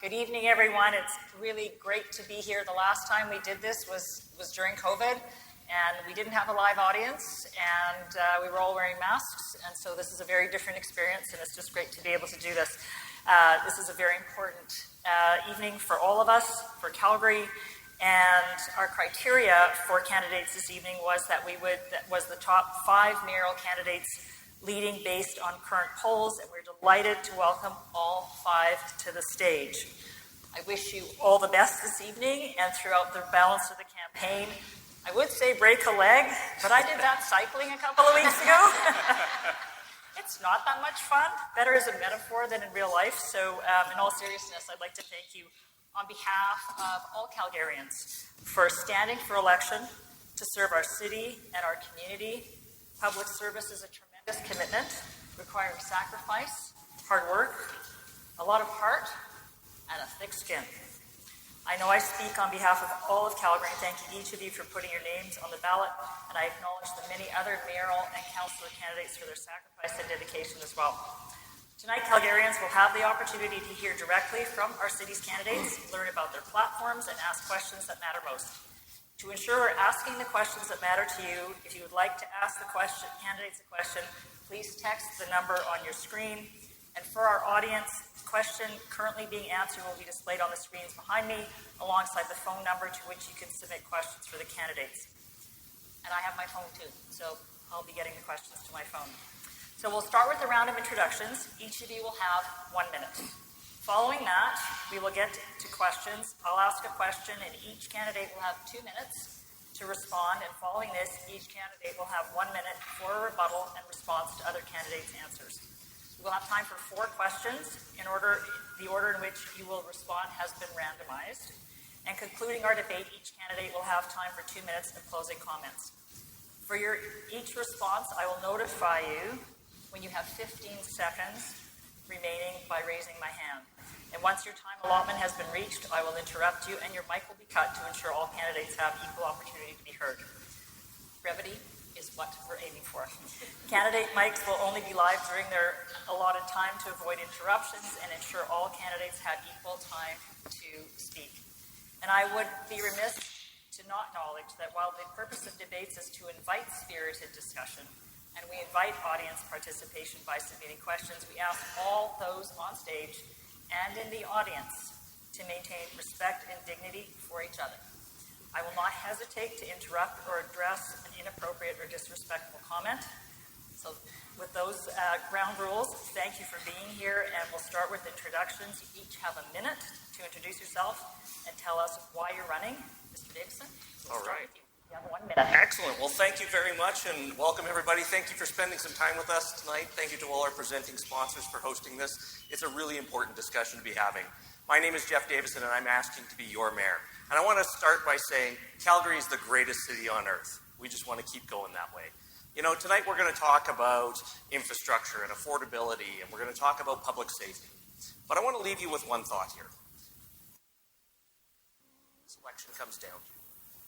Good evening, everyone. It's really great to be here. The last time we did this was during COVID, and we didn't have a live audience, and we were all wearing masks, and so this is a very different experience, and it's just great to be able to do this. This is a very important evening for all of us, for Calgary, and our criteria for candidates this evening was that was the top 5 mayoral candidates leading based on current polls, and we're delighted to welcome all 5 to the stage. I wish you all the best this evening and throughout the balance of the campaign. I would say break a leg, but I did that cycling a couple of weeks ago. It's not that much fun. Better as a metaphor than in real life. So in all seriousness, I'd like to thank you on behalf of all Calgarians for standing for election to serve our city and our community. Public service is a tremendous commitment, requiring sacrifice, hard work, a lot of heart, and a thick skin. I know I speak on behalf of all of Calgary and thank each of you for putting your names on the ballot, and I acknowledge the many other mayoral and councillor candidates for their sacrifice and dedication as well. Tonight, Calgarians will have the opportunity to hear directly from our city's candidates, learn about their platforms, and ask questions that matter most. To ensure we're asking the questions that matter to you, if you would like to ask the candidates a question, please text the number on your screen. And for our audience, the question currently being answered will be displayed on the screens behind me, alongside the phone number to which you can submit questions for the candidates. And I have my phone too, so I'll be getting the questions to my phone. So we'll start with a round of introductions. Each of you will have 1 minute. Following that, we will get to questions. I'll ask a question, and each candidate will have 2 minutes to respond. And following this, each candidate will have 1 minute for a rebuttal and response to other candidates' answers. We'll have time for 4 questions. The order in which you will respond has been randomized. And concluding our debate, each candidate will have time for 2 minutes of closing comments. For each response, I will notify you when you have 15 seconds remaining by raising my hand. And once your time allotment has been reached, I will interrupt you and your mic will be cut to ensure all candidates have equal opportunity to be heard. Brevity is what we're aiming for. Candidate mics will only be live during their allotted time to avoid interruptions and ensure all candidates have equal time to speak. And I would be remiss to not acknowledge that while the purpose of debates is to invite spirited discussion, and we invite audience participation by submitting questions, we ask all those on stage and in the audience to maintain respect and dignity for each other. I will not hesitate to interrupt or address an inappropriate or disrespectful comment. So with those ground rules, thank you for being here, and we'll start with introductions. You each have a minute to introduce yourself and tell us why you're running. Mr. Davison, all right. You have 1 minute. Excellent. Well, thank you very much, and welcome everybody. Thank you for spending some time with us tonight. Thank you to all our presenting sponsors for hosting this. It's a really important discussion to be having. My name is Jeff Davison, and I'm asking to be your mayor. And I want to start by saying Calgary is the greatest city on earth. We just want to keep going that way. You know, tonight we're going to talk about infrastructure and affordability, and we're going to talk about public safety. But I want to leave you with one thought here. This election comes down to,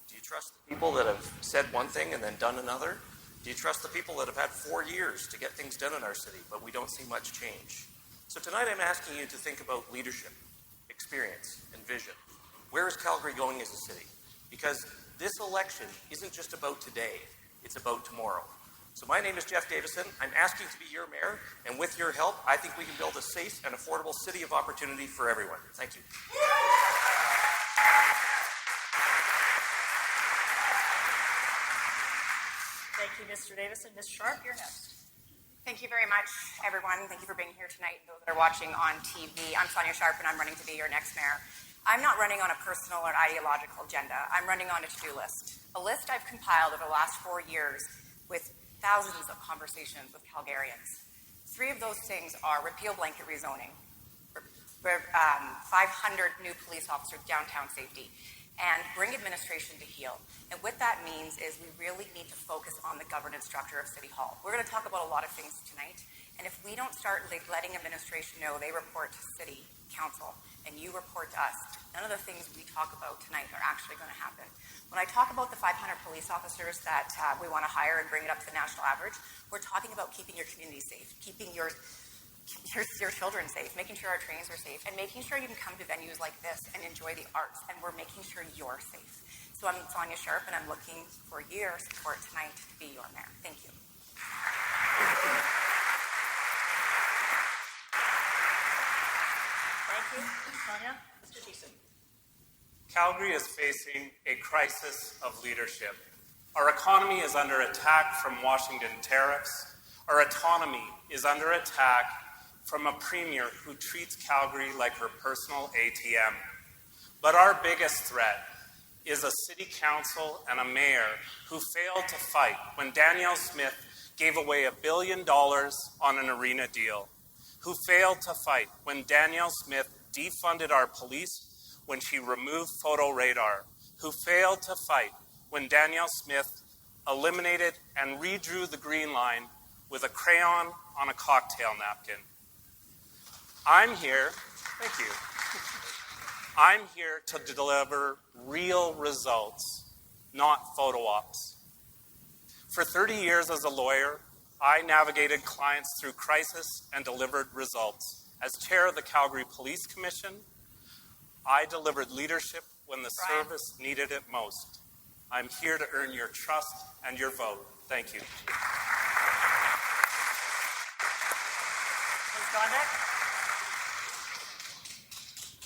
do you trust the people that have said one thing and then done another? Do you trust the people that have had 4 years to get things done in our city, but we don't see much change? So tonight I'm asking you to think about leadership, experience, and vision. Where is Calgary going as a city? Because this election isn't just about today, it's about tomorrow. So my name is Jeff Davison. I'm asking to be your mayor, and with your help, I think we can build a safe and affordable city of opportunity for everyone. Thank you. Thank you, Mr. Davison. Ms. Sharp, you're next. Thank you very much, everyone. Thank you for being here tonight, and those that are watching on TV. I'm Sonya Sharp, and I'm running to be your next mayor. I'm not running on a personal or ideological agenda. I'm running on a to-do list. A list I've compiled over the last 4 years with thousands of conversations with Calgarians. 3 of those things are repeal blanket rezoning, 500 new police officers, downtown safety, and bring administration to heel. And what that means is we really need to focus on the governance structure of City Hall. We're going to talk about a lot of things tonight, and if we don't start letting administration know they report to City Council and you report to us, none of the things we talk about tonight are actually going to happen. When I talk about the 500 police officers that we want to hire and bring it up to the national average, we're talking about keeping your community safe, keeping your children safe, making sure our trains are safe, and making sure you can come to venues like this and enjoy the arts, and we're making sure you're safe. So I'm Sonya Sharp, and I'm looking for your support tonight to be your mayor. Thank you. Thank you, Sonya. Mr. Thiessen. Calgary is facing a crisis of leadership. Our economy is under attack from Washington tariffs. Our autonomy is under attack from a premier who treats Calgary like her personal ATM. But our biggest threat is a city council and a mayor who failed to fight when Danielle Smith gave away $1 billion on an arena deal, who failed to fight when Danielle Smith defunded our police when she removed photo radar, who failed to fight when Danielle Smith eliminated and redrew the green line with a crayon on a cocktail napkin. I'm here, thank you. I'm here to deliver real results, not photo ops. For 30 years as a lawyer, I navigated clients through crisis and delivered results. As chair of the Calgary Police Commission, I delivered leadership when the service needed it most. I'm here to earn your trust and your vote. Thank you. Ms. Gondek.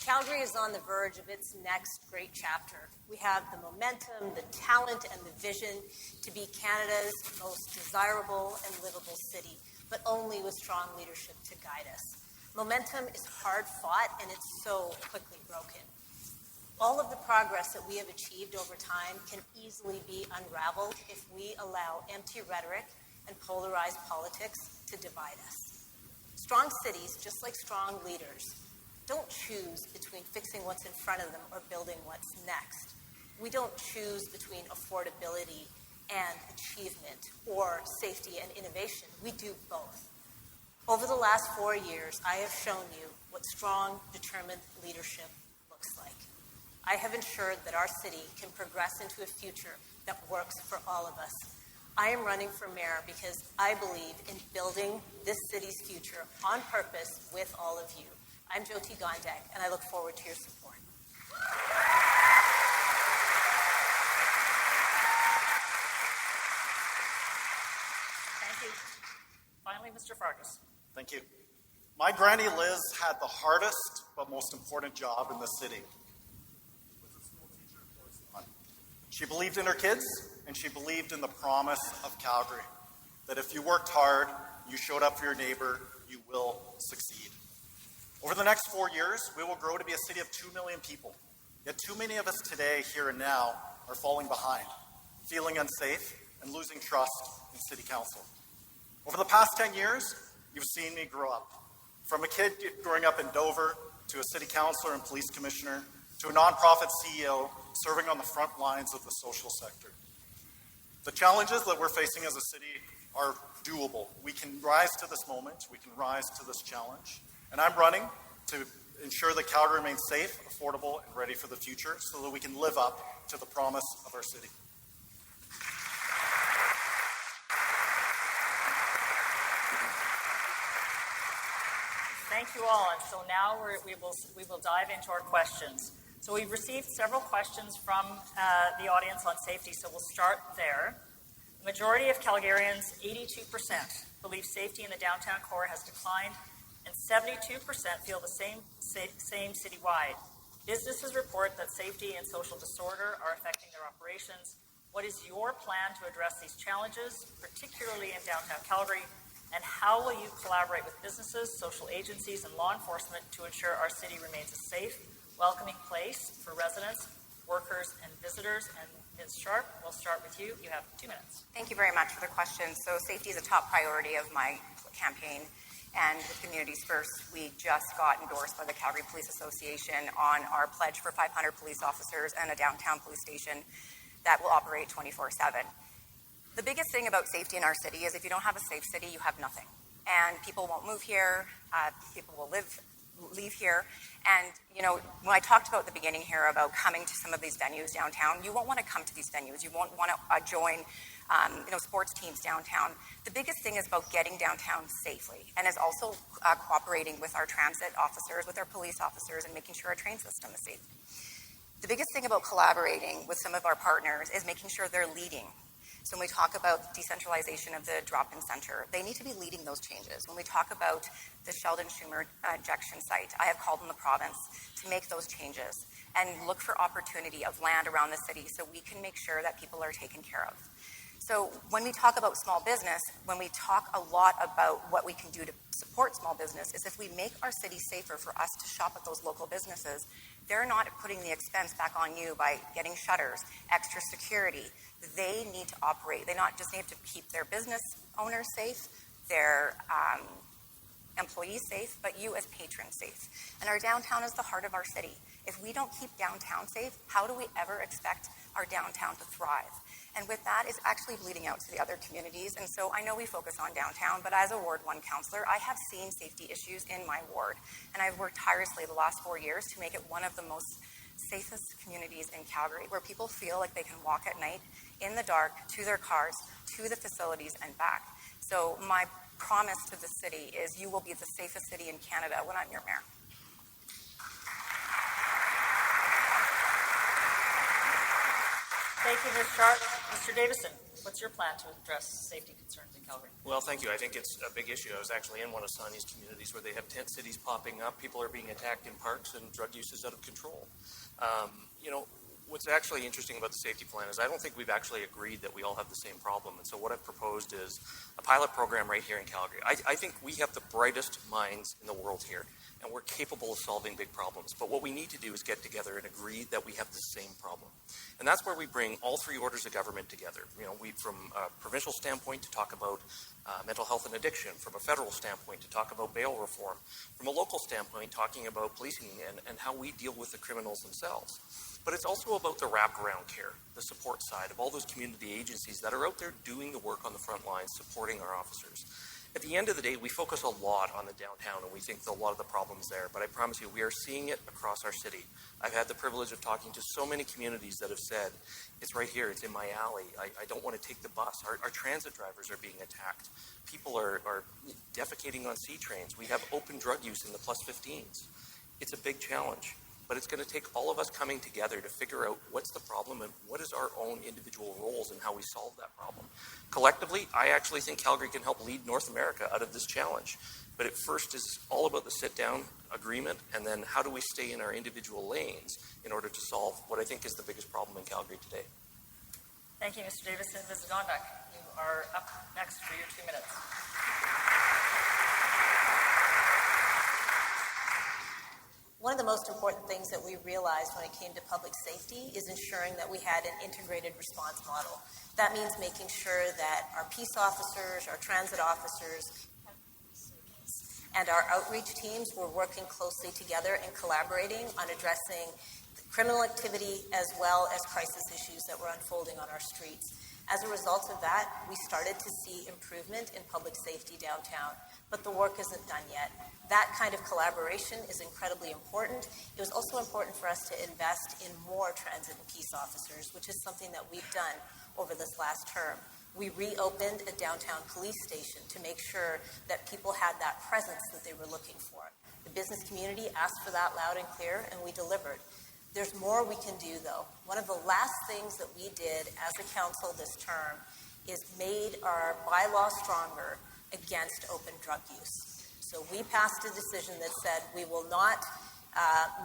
Calgary is on the verge of its next great chapter. We have the momentum, the talent, and the vision to be Canada's most desirable and livable city, but only with strong leadership to guide us. Momentum is hard fought, and it's so quickly broken. All of the progress that we have achieved over time can easily be unraveled if we allow empty rhetoric and polarized politics to divide us. Strong cities, just like strong leaders, don't choose between fixing what's in front of them or building what's next. We don't choose between affordability and achievement or safety and innovation. We do both. Over the last 4 years, I have shown you what strong, determined leadership looks like. I have ensured that our city can progress into a future that works for all of us. I am running for mayor because I believe in building this city's future on purpose with all of you. I'm Jyoti, Gondek, and I look forward to your support. Thank you. Finally, Mr. Farkas. Thank you. My granny Liz had the hardest but most important job in the city. She believed in her kids, and she believed in the promise of Calgary, that if you worked hard, you showed up for your neighbor, you will succeed. Over the next 4 years, we will grow to be a city of 2 million people. Yet too many of us today, here and now, are falling behind, feeling unsafe, and losing trust in city council. Over the past 10 years, you've seen me grow up. From a kid growing up in Dover, to a city councilor and police commissioner, to a nonprofit CEO serving on the front lines of the social sector. The challenges that we're facing as a city are doable. We can rise to this moment, we can rise to this challenge. And I'm running to ensure that Calgary remains safe, affordable, and ready for the future so that we can live up to the promise of our city. Thank you all. And so now we will dive into our questions. So we've received several questions from the audience on safety, so we'll start there. The majority of Calgarians, 82%, believe safety in the downtown core has declined, and 72% feel the same citywide. Businesses report that safety and social disorder are affecting their operations. What is your plan to address these challenges, particularly in downtown Calgary? And how will you collaborate with businesses, social agencies, and law enforcement to ensure our city remains a safe, welcoming place for residents, workers, and visitors? And Ms. Sharp, we'll start with you. You have 2 minutes. Thank you very much for the question. So safety is a top priority of my campaign. And with Communities First, we just got endorsed by the Calgary Police Association on our pledge for 500 police officers and a downtown police station that will operate 24/7. The biggest thing about safety in our city is if you don't have a safe city, you have nothing. And people won't move here, people will leave here. And, you know, when I talked about at the beginning here about coming to some of these venues downtown, you won't want to come to these venues. You won't want to join sports teams downtown. The biggest thing is about getting downtown safely, and is also cooperating with our transit officers, with our police officers, and making sure our train system is safe. The biggest thing about collaborating with some of our partners is making sure they're leading. So when we talk about decentralization of the drop-in center, they need to be leading those changes. When we talk about the Sheldon Schumer injection site, I have called on the province to make those changes and look for opportunity of land around the city so we can make sure that people are taken care of. So when we talk about small business, when we talk a lot about what we can do to support small business, is if we make our city safer for us to shop at those local businesses, they're not putting the expense back on you by getting shutters, extra security. They need to operate. They not just need to keep their business owners safe, their employees safe, but you as patrons safe. And our downtown is the heart of our city. If we don't keep downtown safe, how do we ever expect our downtown to thrive? And with that, it's actually bleeding out to the other communities. And so I know we focus on downtown, but as a Ward 1 councillor, I have seen safety issues in my ward. And I've worked tirelessly the last 4 years to make it one of the most safest communities in Calgary, where people feel like they can walk at night in the dark to their cars, to the facilities, and back. So my promise to the city is you will be the safest city in Canada when I'm your mayor. Thank you, Ms. Sharp. Mr. Davison, what's your plan to address safety concerns in Calgary? Well, thank you. I think it's a big issue. I was actually in one of Sonya's communities where they have tent cities popping up. People are being attacked in parks and drug use is out of control. What's actually interesting about the safety plan is I don't think we've actually agreed that we all have the same problem. And so what I've proposed is a pilot program right here in Calgary. I think we have the brightest minds in the world here, and we're capable of solving big problems. But what we need to do is get together and agree that we have the same problem. And that's where we bring all three orders of government together. We from a provincial standpoint to talk about mental health and addiction, from a federal standpoint to talk about bail reform, from a local standpoint talking about policing and how we deal with the criminals themselves. But it's also about the wraparound care, the support side of all those community agencies that are out there doing the work on the front lines, supporting our officers. At the end of the day, we focus a lot on the downtown, and we think a lot of the problems there, but I promise you, we are seeing it across our city. I've had the privilege of talking to so many communities that have said, it's right here, it's in my alley, I don't want to take the bus. Our transit drivers are being attacked. People are defecating on C trains. We have open drug use in the plus 15s. It's a big challenge. But it's going to take all of us coming together to figure out what's the problem and what is our own individual roles in how we solve that problem. Collectively, I actually think Calgary can help lead North America out of this challenge. But it first is all about the sit-down agreement, and then how do we stay in our individual lanes in order to solve what I think is the biggest problem in Calgary today. Thank you, Mr. Davison. Ms. Gondek, you are up next for your 2 minutes. One of the most important things that we realized when it came to public safety is ensuring that we had an integrated response model. That means making sure that our peace officers, our transit officers, and our outreach teams were working closely together and collaborating on addressing criminal activity as well as crisis issues that were unfolding on our streets. As a result of that, we started to see improvement in public safety downtown, but the work isn't done yet. That kind of collaboration is incredibly important. It was also important for us to invest in more transit and peace officers, which is something that we've done over this last term. We reopened a downtown police station to make sure that people had that presence that they were looking for. The business community asked for that loud and clear, and we delivered. There's more we can do, though. One of the last things that we did as a council this term is made our bylaw stronger against open drug use. So we passed a decision that said we will not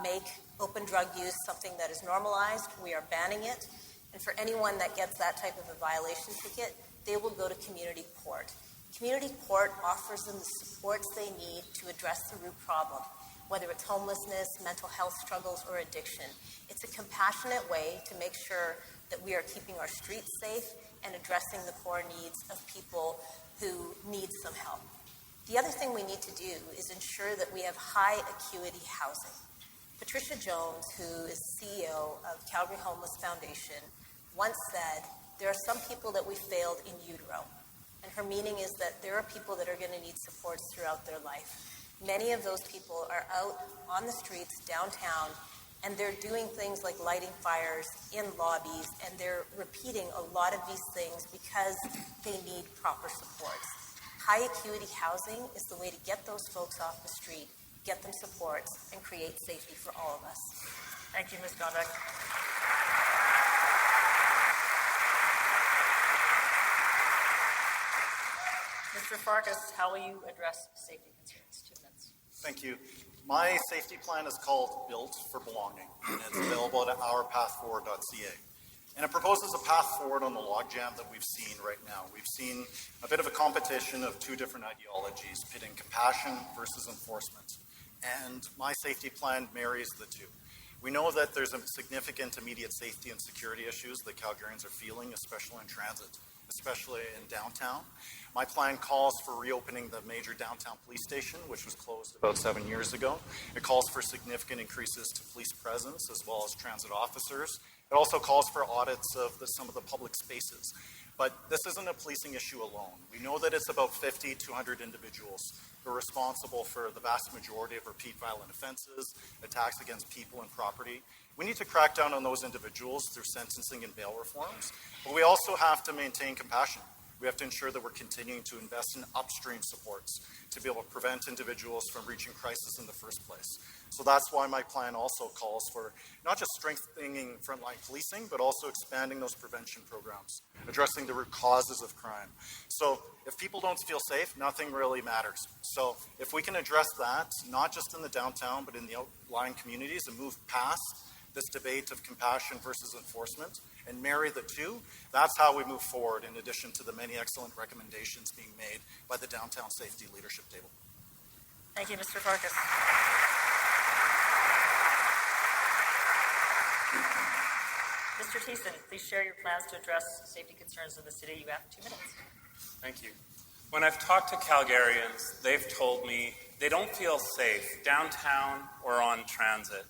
make open drug use something that is normalized. We are banning it. And for anyone that gets that type of a violation ticket, they will go to community court. Community court offers them the supports they need to address the root problem, whether it's homelessness, mental health struggles, or addiction. It's a compassionate way to make sure that we are keeping our streets safe and addressing the core needs of people who need some help. The other thing we need to do is ensure that we have high acuity housing. Patricia Jones, who is CEO of Calgary Homeless Foundation, once said, there are some people that we failed in utero. And her meaning is that there are people that are going to need supports throughout their life. Many of those people are out on the streets downtown And they're doing things like lighting fires in lobbies, and they're repeating a lot of these things because they need proper supports. High acuity housing is the way to get those folks off the street, get them supports, and create safety for all of us. Thank you, Ms. Gondek. Mr. Farkas, how will you address safety concerns? 2 minutes. Thank you. My safety plan is called Built for Belonging, and it's available at ourpathforward.ca. And it proposes a path forward on the logjam that we've seen right now. We've seen a bit of a competition of two different ideologies, pitting compassion versus enforcement. And my safety plan marries the two. We know that there's a significant immediate safety and security issues that Calgarians are feeling, especially in transit, especially in downtown. My plan calls for reopening the major downtown police station, which was closed about 7 years ago. It calls for significant increases to police presence as well as transit officers. It also calls for audits of some of the public spaces. But this isn't a policing issue alone. We know that it's about 50 to 100 individuals who are responsible for the vast majority of repeat violent offenses, attacks against people and property. We need to crack down on those individuals through sentencing and bail reforms, but we also have to maintain compassion. We have to ensure that we're continuing to invest in upstream supports to be able to prevent individuals from reaching crisis in the first place. So that's why my plan also calls for not just strengthening frontline policing, but also expanding those prevention programs, addressing the root causes of crime. So if people don't feel safe, nothing really matters. So if we can address that, not just in the downtown, but in the outlying communities and move past this debate of compassion versus enforcement and marry the two, that's how we move forward, in addition to the many excellent recommendations being made by the Downtown Safety Leadership Table. Thank you, Mr. Farkas. Mr. Thiessen, please share your plans to address safety concerns in the city. You have 2 minutes. Thank you. When I've talked to Calgarians, they've told me they don't feel safe downtown or on transit.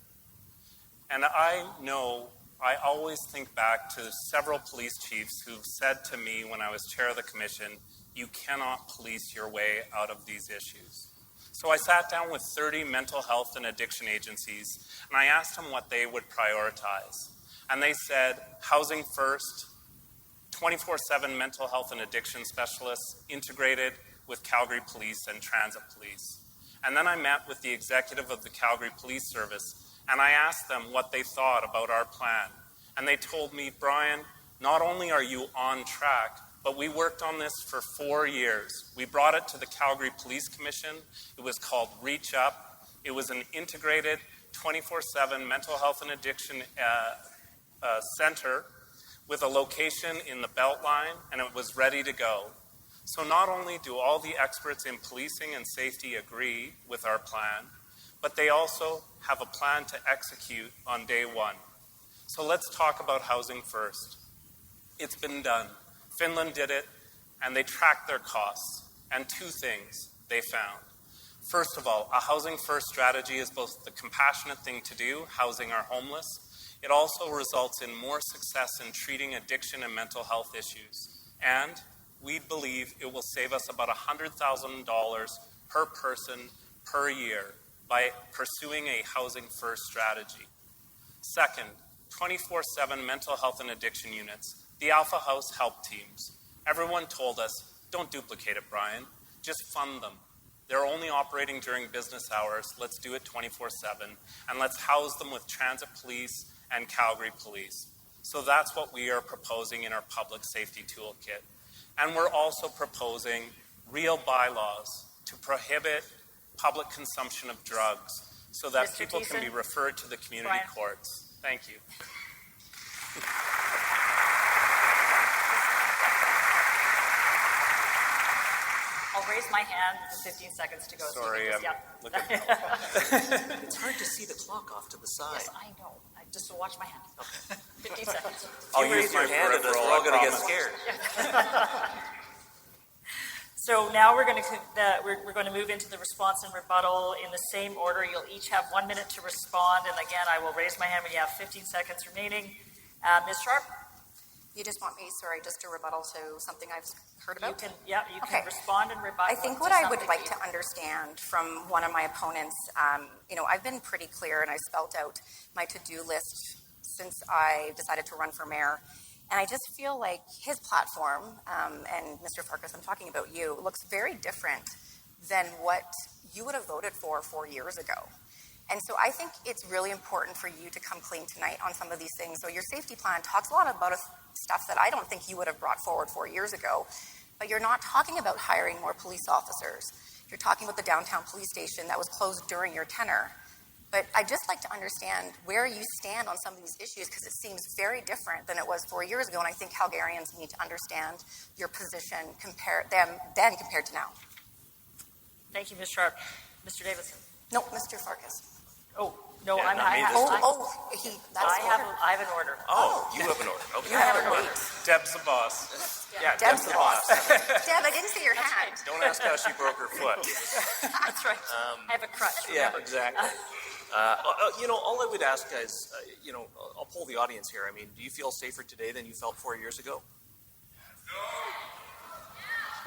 And I know, I always think back to several police chiefs who've said to me when I was chair of the commission, you cannot police your way out of these issues. So I sat down with 30 mental health and addiction agencies, and I asked them what they would prioritize. And they said, housing first, 24/7 mental health and addiction specialists integrated with Calgary Police and Transit Police. And then I met with the executive of the Calgary Police Service, and I asked them what they thought about our plan. And they told me, Brian, not only are you on track, but we worked on this for 4 years. We brought it to the Calgary Police Commission. It was called Reach Up. It was an integrated 24/7 mental health and addiction center with a location in the Beltline, and it was ready to go. So not only do all the experts in policing and safety agree with our plan, but they also have a plan to execute on day one. So let's talk about housing first. It's been done. Finland did it, and they tracked their costs. And 2 things they found. First of all, a housing first strategy is both the compassionate thing to do, housing our homeless. It also results in more success in treating addiction and mental health issues. And we believe it will save us about $100,000 per person per year by pursuing a housing first strategy. Second, 24/7 mental health and addiction units. The Alpha House help teams. Everyone told us, don't duplicate it, Brian. Just fund them. They're only operating during business hours. Let's do it 24/7. And let's house them with Transit Police and Calgary Police. So that's what we are proposing in our public safety toolkit. And we're also proposing real bylaws to prohibit public consumption of drugs so that Mr. people can Thiessen? be referred to the community Brian? courts. Thank you. I'll raise my hand in 15 seconds to go. Sorry, I'm looking. It's hard to see the clock off to the side. Yes, I know. I just will watch my hand. Okay. 15 seconds. I'll You raise use your my hand at us, peripheral, we're all I going to get promise. scared. So now we're going to move into the response and rebuttal in the same order. You'll each have 1 minute to respond, and again, I will raise my hand when you have 15 seconds remaining. Ms. Sharp? You just want me, sorry, just to rebuttal to something I've heard about? You can respond and rebut. I think what I would like to understand from one of my opponents, I've been pretty clear and I spelt out my to-do list since I decided to run for mayor. And I just feel like his platform, and Mr. Farkas, I'm talking about you, looks very different than what you would have voted for 4 years ago. And so I think it's really important for you to come clean tonight on some of these things. So your safety plan talks a lot about stuff that I don't think you would have brought forward 4 years ago, but you're not talking about hiring more police officers. You're talking about the downtown police station that was closed during your tenure. But I'd just like to understand where you stand on some of these issues, because it seems very different than it was 4 years ago, and I think Calgarians need to understand your position compared to now. Thank you, Ms. Sharp. Mr. Davison. No, Mr. Farkas. Oh, no, Yeah, I have an order. Oh, you have an order. Okay. You have an order. Deb's the boss. Yeah, Deb's the boss. Deb, I didn't see your hand. Don't ask how she broke her foot. That's right. I have a crutch. Yeah, remember. exactly. All I would ask guys, I'll poll the audience here. I mean, do you feel safer today than you felt 4 years ago?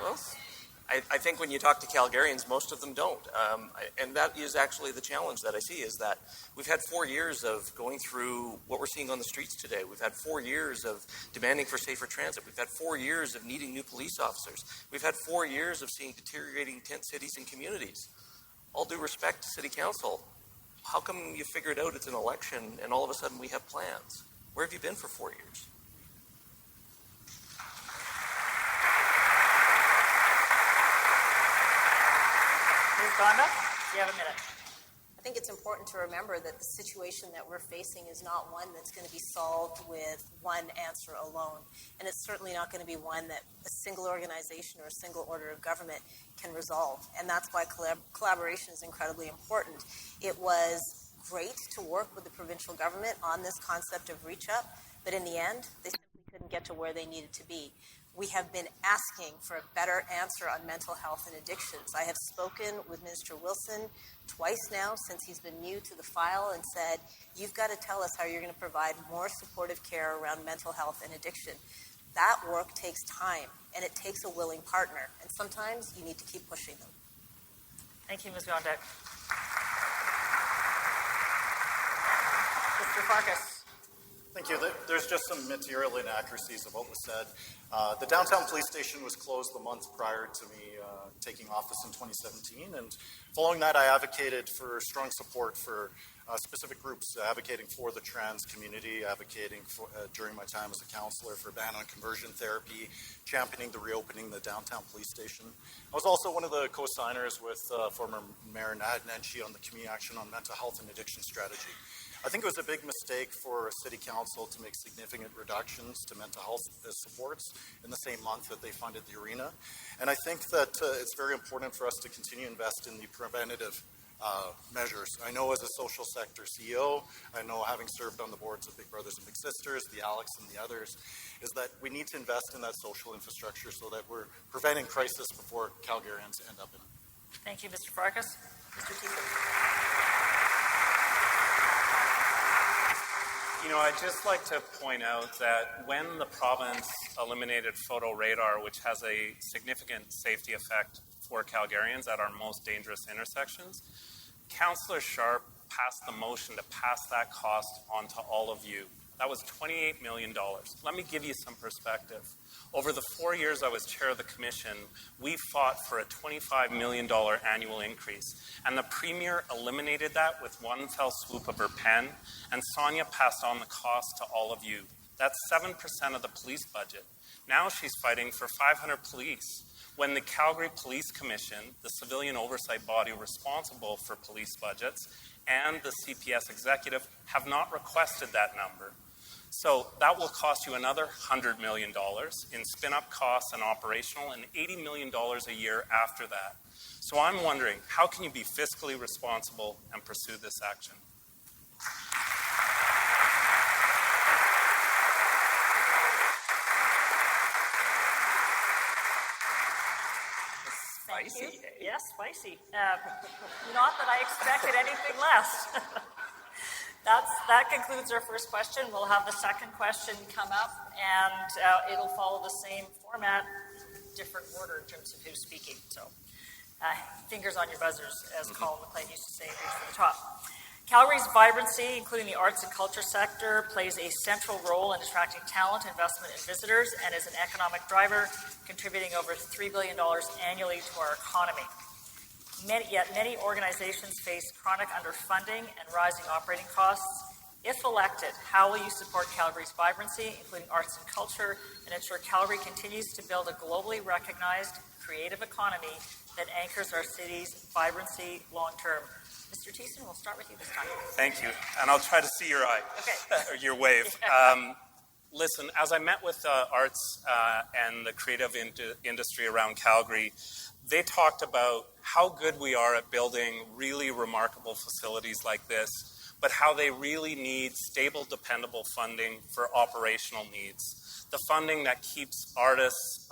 Well, I think when you talk to Calgarians, most of them don't. And that is actually the challenge that I see, is that we've had 4 years of going through what we're seeing on the streets today. We've had 4 years of demanding for safer transit. We've had 4 years of needing new police officers. We've had 4 years of seeing deteriorating tent cities and communities. All due respect to City Council, how come you figured out it's an election and all of a sudden we have plans? Where have you been for 4 years? Ms. Gondek, you have a minute. I think it's important to remember that the situation that we're facing is not one that's going to be solved with one answer alone. And it's certainly not going to be one that a single organization or a single order of government can resolve. And that's why collaboration is incredibly important. It was great to work with the provincial government on this concept of reach up, but in the end, they simply couldn't get to where they needed to be. We have been asking for a better answer on mental health and addictions. I have spoken with Minister Wilson twice now since he's been new to the file and said, you've got to tell us how you're going to provide more supportive care around mental health and addiction. That work takes time, and it takes a willing partner, and sometimes you need to keep pushing them. Thank you, Ms. Gondek. Mr. Farkas. Thank you. There's just some material inaccuracies of what was said. The downtown police station was closed the month prior to me taking office in 2017, and following that I advocated for strong support for specific groups, advocating for the trans community, advocating for, during my time as a councillor for a ban on conversion therapy, championing the reopening the downtown police station. I was also one of the co-signers with former Mayor Nenshi on the Community Action on Mental Health and Addiction Strategy. I think it was a big mistake for City Council to make significant reductions to mental health supports in the same month that they funded the arena. And I think that it's very important for us to continue to invest in the preventative measures. I know as a social sector CEO, I know having served on the boards of Big Brothers and Big Sisters, the Alex and the others, is that we need to invest in that social infrastructure so that we're preventing crisis before Calgarians end up in it. Thank you, Mr. Farkas. Mr. Thiessen. I'd just like to point out that when the province eliminated photo radar, which has a significant safety effect for Calgarians at our most dangerous intersections, Councillor Sharp passed the motion to pass that cost on to all of you. That was $28 million. Let me give you some perspective. Over the 4 years I was chair of the commission, we fought for a $25 million annual increase. And the Premier eliminated that with one fell swoop of her pen, and Sonya passed on the cost to all of you. That's 7% of the police budget. Now she's fighting for 500 police, when the Calgary Police Commission, the civilian oversight body responsible for police budgets, and the CPS executive have not requested that number. So that will cost you another $100 million in spin-up costs and operational, and $80 million a year after that. So I'm wondering, how can you be fiscally responsible and pursue this action? Spicy, eh? Yes, spicy. Not that I expected anything less. That concludes our first question. We'll have the second question come up, and it'll follow the same format, different order in terms of who's speaking. So, fingers on your buzzers, as Colin McLean used to say, reach for the top. Calgary's vibrancy, including the arts and culture sector, plays a central role in attracting talent, investment, and visitors, and is an economic driver, contributing over $3 billion annually to our economy. Yet many organizations face chronic underfunding and rising operating costs. If elected, how will you support Calgary's vibrancy, including arts and culture, and ensure Calgary continues to build a globally recognized, creative economy that anchors our city's vibrancy long-term? Mr. Thiessen, we'll start with you this time. Thank you, and I'll try to see your eye, or your wave. Listen, as I met with arts and the creative industry around Calgary, they talked about how good we are at building really remarkable facilities like this, but how they really need stable, dependable funding for operational needs. The funding that keeps artists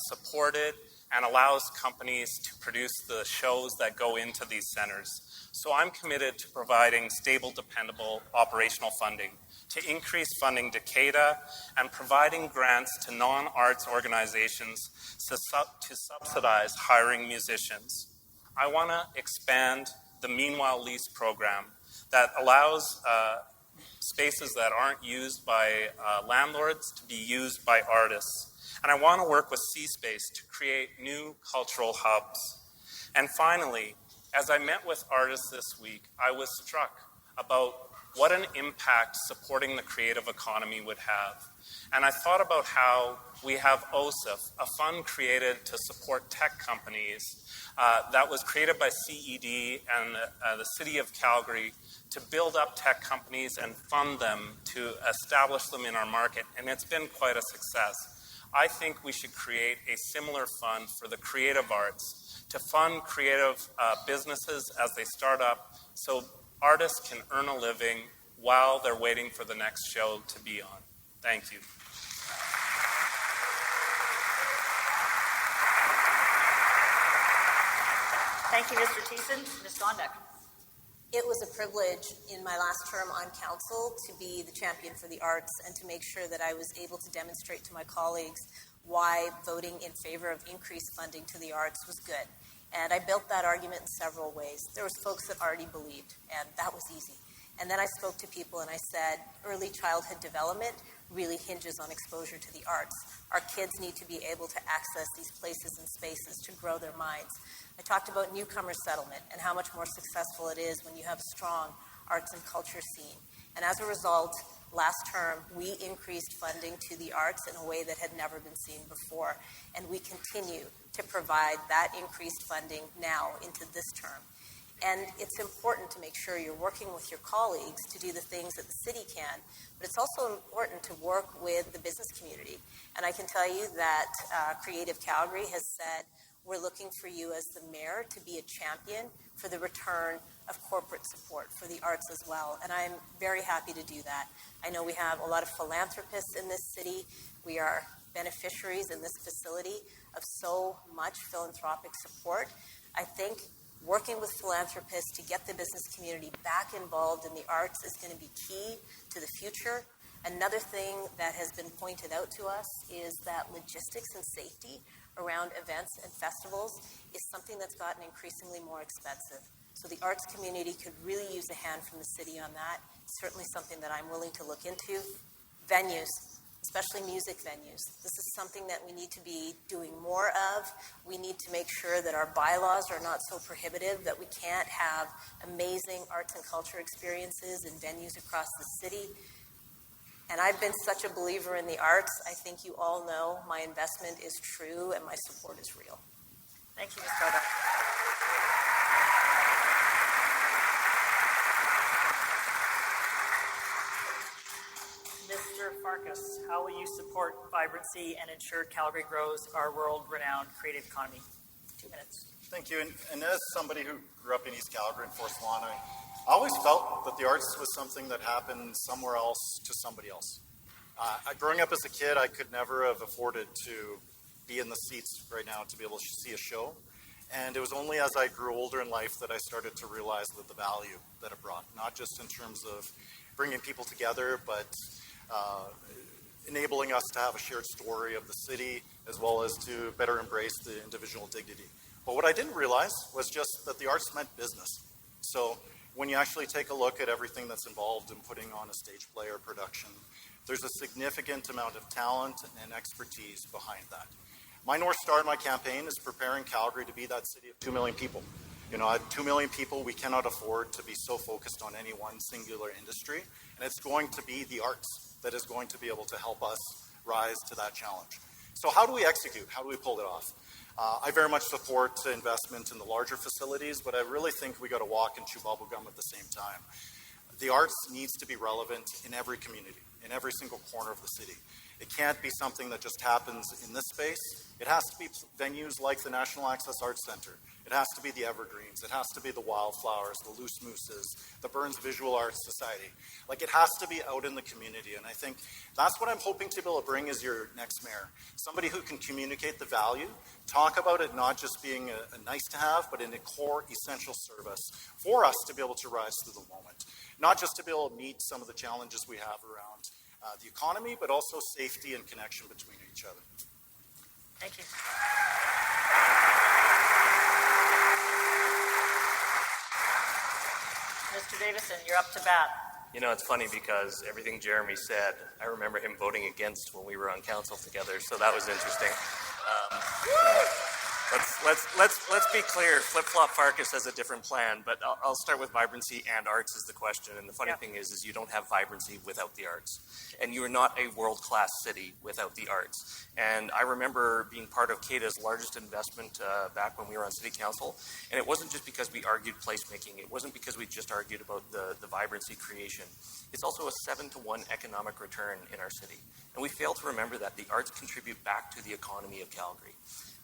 supported and allows companies to produce the shows that go into these centers. So I'm committed to providing stable, dependable operational funding, to increase funding to CADA, and providing grants to non-arts organizations to subsidize hiring musicians. I want to expand the Meanwhile Lease program that allows spaces that aren't used by landlords to be used by artists. And I want to work with C-Space to create new cultural hubs. And finally, as I met with artists this week, I was struck about what an impact supporting the creative economy would have. And I thought about how we have OSIF, a fund created to support tech companies that was created by CED and the City of Calgary to build up tech companies and fund them to establish them in our market. And it's been quite a success. I think we should create a similar fund for the creative arts to fund creative businesses as they start up so artists can earn a living while they're waiting for the next show to be on. Thank you. Thank you, Mr. Thiessen. Ms. Gondek. It was a privilege in my last term on council to be the champion for the arts and to make sure that I was able to demonstrate to my colleagues why voting in favor of increased funding to the arts was good. And I built that argument in several ways. There was folks that already believed, and that was easy. And then I spoke to people and I said, early childhood development really hinges on exposure to the arts. Our kids need to be able to access these places and spaces to grow their minds. I talked about newcomer settlement and how much more successful it is when you have a strong arts and culture scene. And as a result, last term, we increased funding to the arts in a way that had never been seen before. And we continue to provide that increased funding now into this term. And it's important to make sure you're working with your colleagues to do the things that the city can, but it's also important to work with the business community. And I can tell you that Creative Calgary has said, we're looking for you as the mayor to be a champion for the return of corporate support for the arts as well. And I'm very happy to do that. I know we have a lot of philanthropists in this city. We are beneficiaries in this facility of so much philanthropic support. I think working with philanthropists to get the business community back involved in the arts is going to be key to the future. Another thing that has been pointed out to us is that logistics and safety around events and festivals is something that's gotten increasingly more expensive. So the arts community could really use a hand from the city on that. It's certainly something that I'm willing to look into. Venues, especially music venues. This is something that we need to be doing more of. We need to make sure that our bylaws are not so prohibitive that we can't have amazing arts and culture experiences in venues across the city. And I've been such a believer in the arts. I think you all know my investment is true and my support is real. Thank you, Ms. Gondek. Mr. Farkas, how will you support vibrancy and ensure Calgary grows our world-renowned creative economy? 2 minutes. Thank you. And as somebody who grew up in East Calgary and Forest Lawn, I always felt that the arts was something that happened somewhere else to somebody else. Growing up as a kid, I could never have afforded to be in the seats right now to be able to see a show. And it was only as I grew older in life that I started to realize the value that it brought, not just in terms of bringing people together, but enabling us to have a shared story of the city, as well as to better embrace the individual dignity. But what I didn't realize was just that the arts meant business. So when you actually take a look at everything that's involved in putting on a stage play or production, there's a significant amount of talent and expertise behind that. My North Star in my campaign is preparing Calgary to be that city of 2 million people. You know, at 2 million people, we cannot afford to be so focused on any one singular industry, and it's going to be the arts that is going to be able to help us rise to that challenge. So how do we execute? How do we pull it off? I very much support investment in the larger facilities, but I really think we got to walk and chew bubblegum at the same time. The arts needs to be relevant in every community, in every single corner of the city. It can't be something that just happens in this space. It has to be venues like the National Access Arts Centre. It has to be the Evergreens. It has to be the Wildflowers, the Loose Mooses, the Burns Visual Arts Society. Like, it has to be out in the community. And I think that's what I'm hoping to be able to bring as your next mayor. Somebody who can communicate the value, talk about it not just being a nice to have, but in a core essential service for us to be able to rise through the moment. Not just to be able to meet some of the challenges we have around the economy, but also safety and connection between each other. Thank you. Mr. Davison, you're up to bat. You know, it's funny because everything Jeromy said, I remember him voting against when we were on council together, so that was interesting. Let's be clear. Flip-flop Farkas has a different plan, but I'll start with vibrancy and arts is the question. And the funny thing is you don't have vibrancy without the arts. And you are not a world-class city without the arts. And I remember being part of CADA's largest investment back when we were on city council. And it wasn't just because we argued placemaking. It wasn't because we just argued about the vibrancy creation. It's also a 7-to-1 economic return in our city. And we fail to remember that the arts contribute back to the economy of Calgary.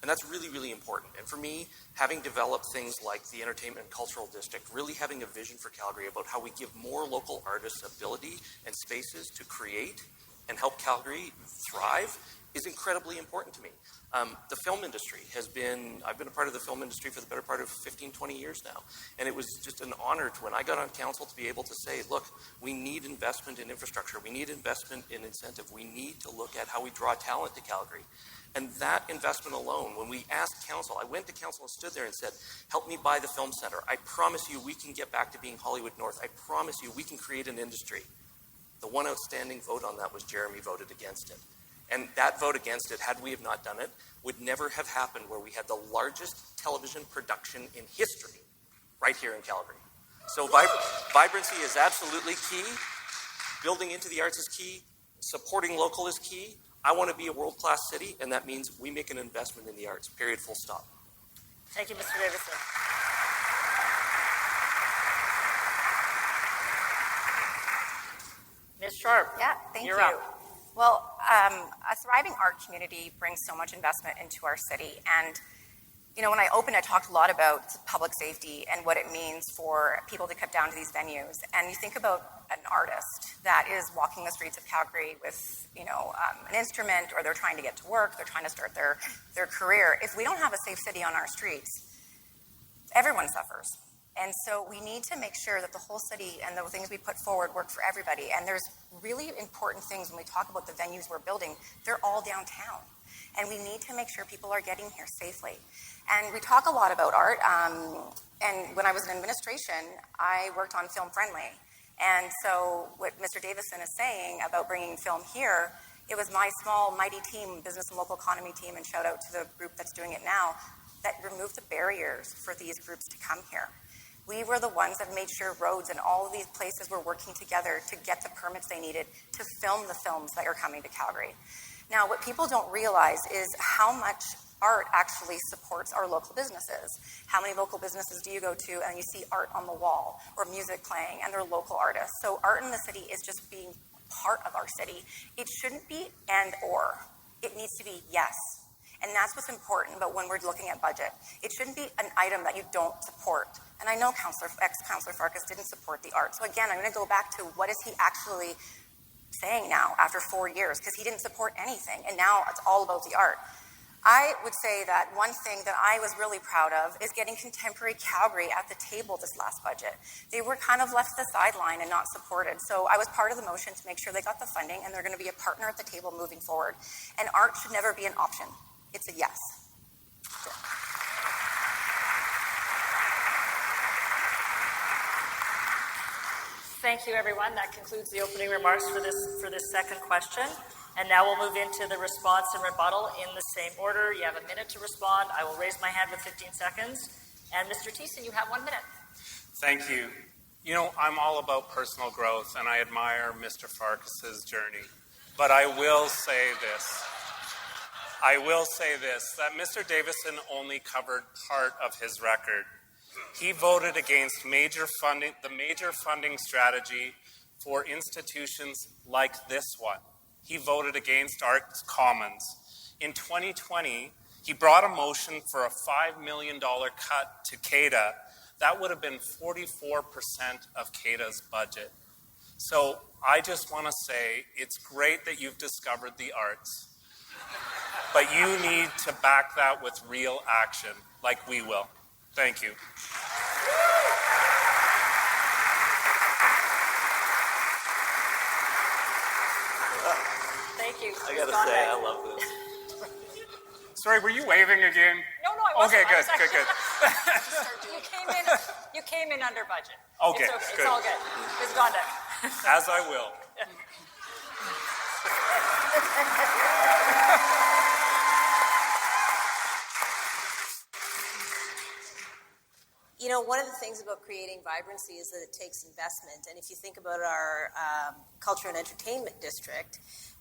And that's really, really important. And for me, having developed things like the Entertainment and Cultural District, really having a vision for Calgary about how we give more local artists ability and spaces to create and help Calgary thrive is incredibly important to me. The film industry I've been a part of the film industry for the better part of 15, 20 years now. And it was just an honor when I got on council to be able to say, look, we need investment in infrastructure. We need investment in incentive. We need to look at how we draw talent to Calgary. And that investment alone, when we asked council, I went to council and stood there and said, help me buy the film center. I promise you we can get back to being Hollywood North. I promise you we can create an industry. The one outstanding vote on that was Jeromy voted against it. And that vote against it, had we have not done it, would never have happened where we had the largest television production in history right here in Calgary. So vibrancy is absolutely key. Building into the arts is key. Supporting local is key. I want to be a world-class city, and that means we make an investment in the arts, period, full stop. Thank you, Mr. Davison. Ms. Sharp, Yeah, thank you're you. up. Well, a thriving art community brings so much investment into our city. And, you know, when I opened, I talked a lot about public safety and what it means for people to cut down to these venues. And you think about an artist that is walking the streets of Calgary with, you know, an instrument, or they're trying to get to work, they're trying to start their career. If we don't have a safe city on our streets, everyone suffers. And so we need to make sure that the whole city and the things we put forward work for everybody. And there's really important things when we talk about the venues we're building. They're all downtown. And we need to make sure people are getting here safely. And we talk a lot about art. And when I was in administration, I worked on Film Friendly. And so what Mr. Davison is saying about bringing film here, it was my small, mighty team, business and local economy team, and shout out to the group that's doing it now, that removed the barriers for these groups to come here. We were the ones that made sure roads and all of these places were working together to get the permits they needed to film the films that are coming to Calgary. Now, what people don't realize is how much art actually supports our local businesses. How many local businesses do you go to and you see art on the wall or music playing and they're local artists? So art in the city is just being part of our city. It shouldn't be and or. It needs to be yes. And that's what's important, but when we're looking at budget, it shouldn't be an item that you don't support. And I know ex-Councillor Farkas didn't support the art. So again, I'm going to go back to what is he actually saying now after 4 years, because he didn't support anything, and now it's all about the art. I would say that one thing that I was really proud of is getting Contemporary Calgary at the table this last budget. They were kind of left to the sideline and not supported. So I was part of the motion to make sure they got the funding, and they're going to be a partner at the table moving forward. And art should never be an option. It's a yes. Thank you, everyone. That concludes the opening remarks for this second question. And now we'll move into the response and rebuttal in the same order. You have a minute to respond. I will raise my hand with 15 seconds. And Mr. Thiessen, you have 1 minute. Thank you. You know, I'm all about personal growth, and I admire Mr. Farkas's journey. But I will say this, that Mr. Davison only covered part of his record. He voted against the major funding strategy for institutions like this one. He voted against Arts Commons. In 2020, he brought a motion for a $5 million cut to CADA. That would have been 44% of CADA's budget. So I just want to say it's great that you've discovered the arts, but you need to back that with real action, like we will. Thank you. Thank you. I gotta say, I love this. Sorry, were you waving again? No, I wasn't. Okay, good. You came in under budget. Okay, it's okay. good. It's all good. Ms. Gondek. As I will. You know, one of the things about creating vibrancy is that it takes investment. And if you think about our culture and entertainment district,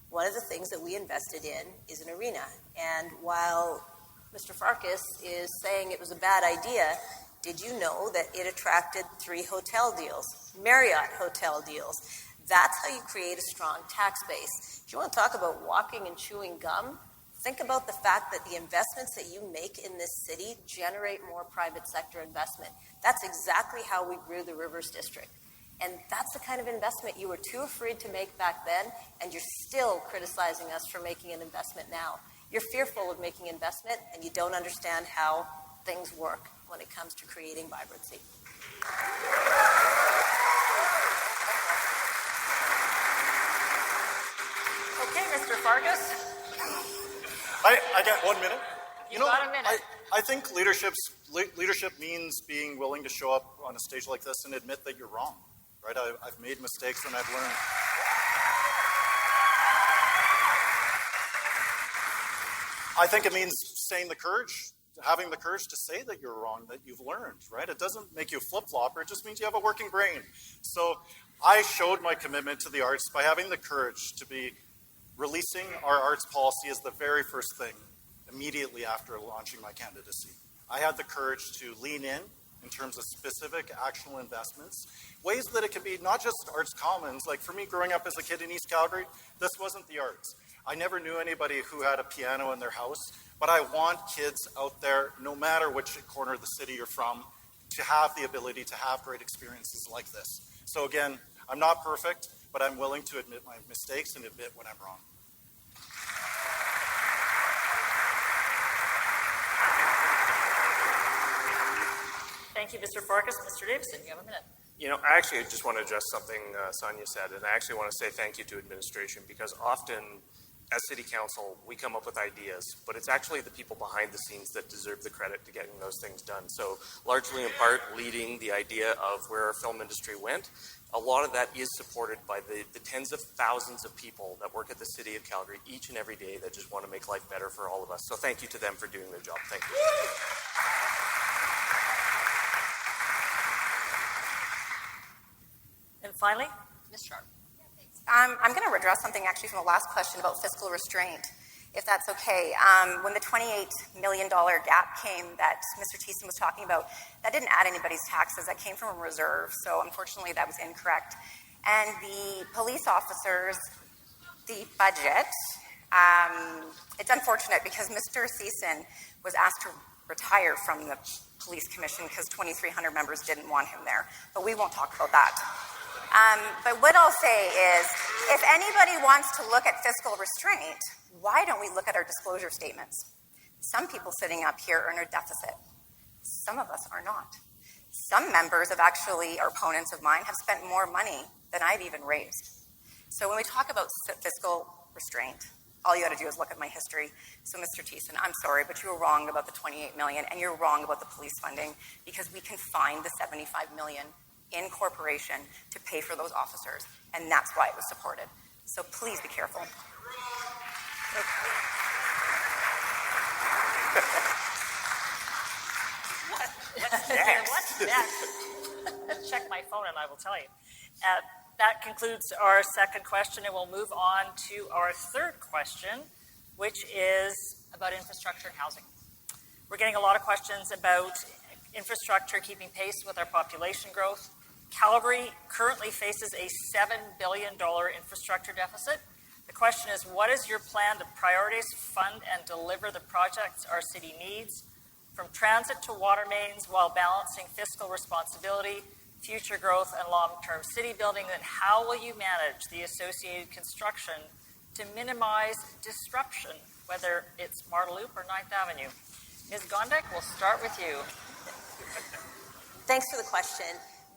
one of the things that we invested in is an arena. And while Mr. Farkas is saying it was a bad idea, did you know that it attracted 3 hotel deals, Marriott hotel deals? That's how you create a strong tax base. If you want to talk about walking and chewing gum, think about the fact that the investments that you make in this city generate more private sector investment. That's exactly how we grew the Rivers District. And that's the kind of investment you were too afraid to make back then, and you're still criticizing us for making an investment now. You're fearful of making investment, and you don't understand how things work when it comes to creating vibrancy. Okay, Mr. Farkas. I get 1 minute. You got a minute. I think leadership means being willing to show up on a stage like this and admit that you're wrong. Right? I've made mistakes and I've learned. I think it means having the courage to say that you're wrong, that you've learned, right? It doesn't make you a flip-flopper, it just means you have a working brain. So I showed my commitment to the arts by having the courage to be releasing our arts policy as the very first thing immediately after launching my candidacy. I had the courage to lean in terms of specific actionable investments, ways that it could be not just Arts Commons. Like for me, growing up as a kid in East Calgary, this wasn't the arts. I never knew anybody who had a piano in their house, but I want kids out there, no matter which corner of the city you're from, to have the ability to have great experiences like this. So again, I'm not perfect, but I'm willing to admit my mistakes and admit when I'm wrong. Thank you, Mr. Farkas. Mr. Davison, you have a minute. You know, I actually just want to address something Sonya said, and I actually want to say thank you to administration, because often as City Council, we come up with ideas, but it's actually the people behind the scenes that deserve the credit to getting those things done. So largely in part leading the idea of where our film industry went, a lot of that is supported by the tens of thousands of people that work at the City of Calgary each and every day that just want to make life better for all of us. So thank you to them for doing their job. Thank you. And finally, Ms. Sharp. I'm going to address something actually from the last question about fiscal restraint, if that's okay. When the $28 million gap came that Mr. Thiessen was talking about, that didn't add anybody's taxes. That came from a reserve, so unfortunately that was incorrect. And the police officers, the budget, it's unfortunate because Mr. Thiessen was asked to retire from the police commission because 2,300 members didn't want him there, but we won't talk about that. But what I'll say is, if anybody wants to look at fiscal restraint, why don't we look at our disclosure statements? Some people sitting up here are in a deficit. Some of us are not. Some members of actually, or opponents of mine, have spent more money than I've even raised. So when we talk about fiscal restraint, all you got to do is look at my history. So Mr. Thiessen, I'm sorry, but you were wrong about the $28 million, and you're wrong about the police funding, because we can find the $75 million in corporation to pay for those officers, and that's why it was supported. So please be careful. What's next? Check my phone and I will tell you. That concludes our second question, and we'll move on to our third question, which is about infrastructure and housing. We're getting a lot of questions about infrastructure keeping pace with our population growth. Calgary currently faces a $7 billion infrastructure deficit. The question is, what is your plan to prioritize, fund, and deliver the projects our city needs, from transit to water mains, while balancing fiscal responsibility, future growth, and long-term city building? And how will you manage the associated construction to minimize disruption, whether it's Marda Loop or 9th Avenue? Ms. Gondek, we'll start with you. Thanks for the question.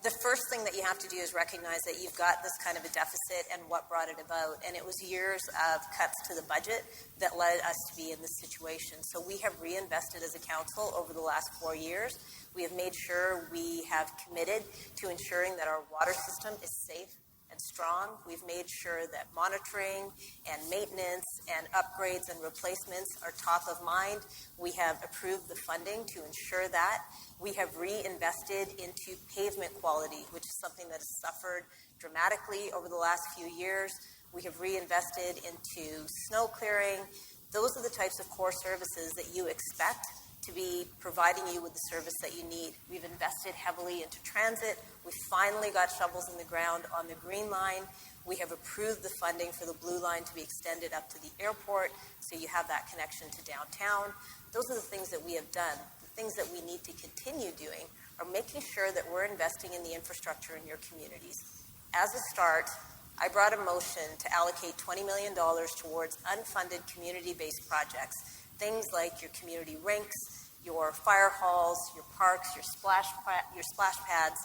The first thing that you have to do is recognize that you've got this kind of a deficit and what brought it about. And it was years of cuts to the budget that led us to be in this situation. So we have reinvested as a council over the last 4 years. We have made sure we have committed to ensuring that our water system is safe and strong. We've made sure that monitoring and maintenance and upgrades and replacements are top of mind. We have approved the funding to ensure that. We have reinvested into pavement quality, which is something that has suffered dramatically over the last few years. We have reinvested into snow clearing. Those are the types of core services that you expect to be providing you with the service that you need. We've invested heavily into transit. We finally got shovels in the ground on the Green Line. We have approved the funding for the Blue Line to be extended up to the airport, so you have that connection to downtown. Those are the things that we have done. The things that we need to continue doing are making sure that we're investing in the infrastructure in your communities. As a start, I brought a motion to allocate $20 million towards unfunded community-based projects, things like your community rinks, your fire halls, your parks, your splash pads,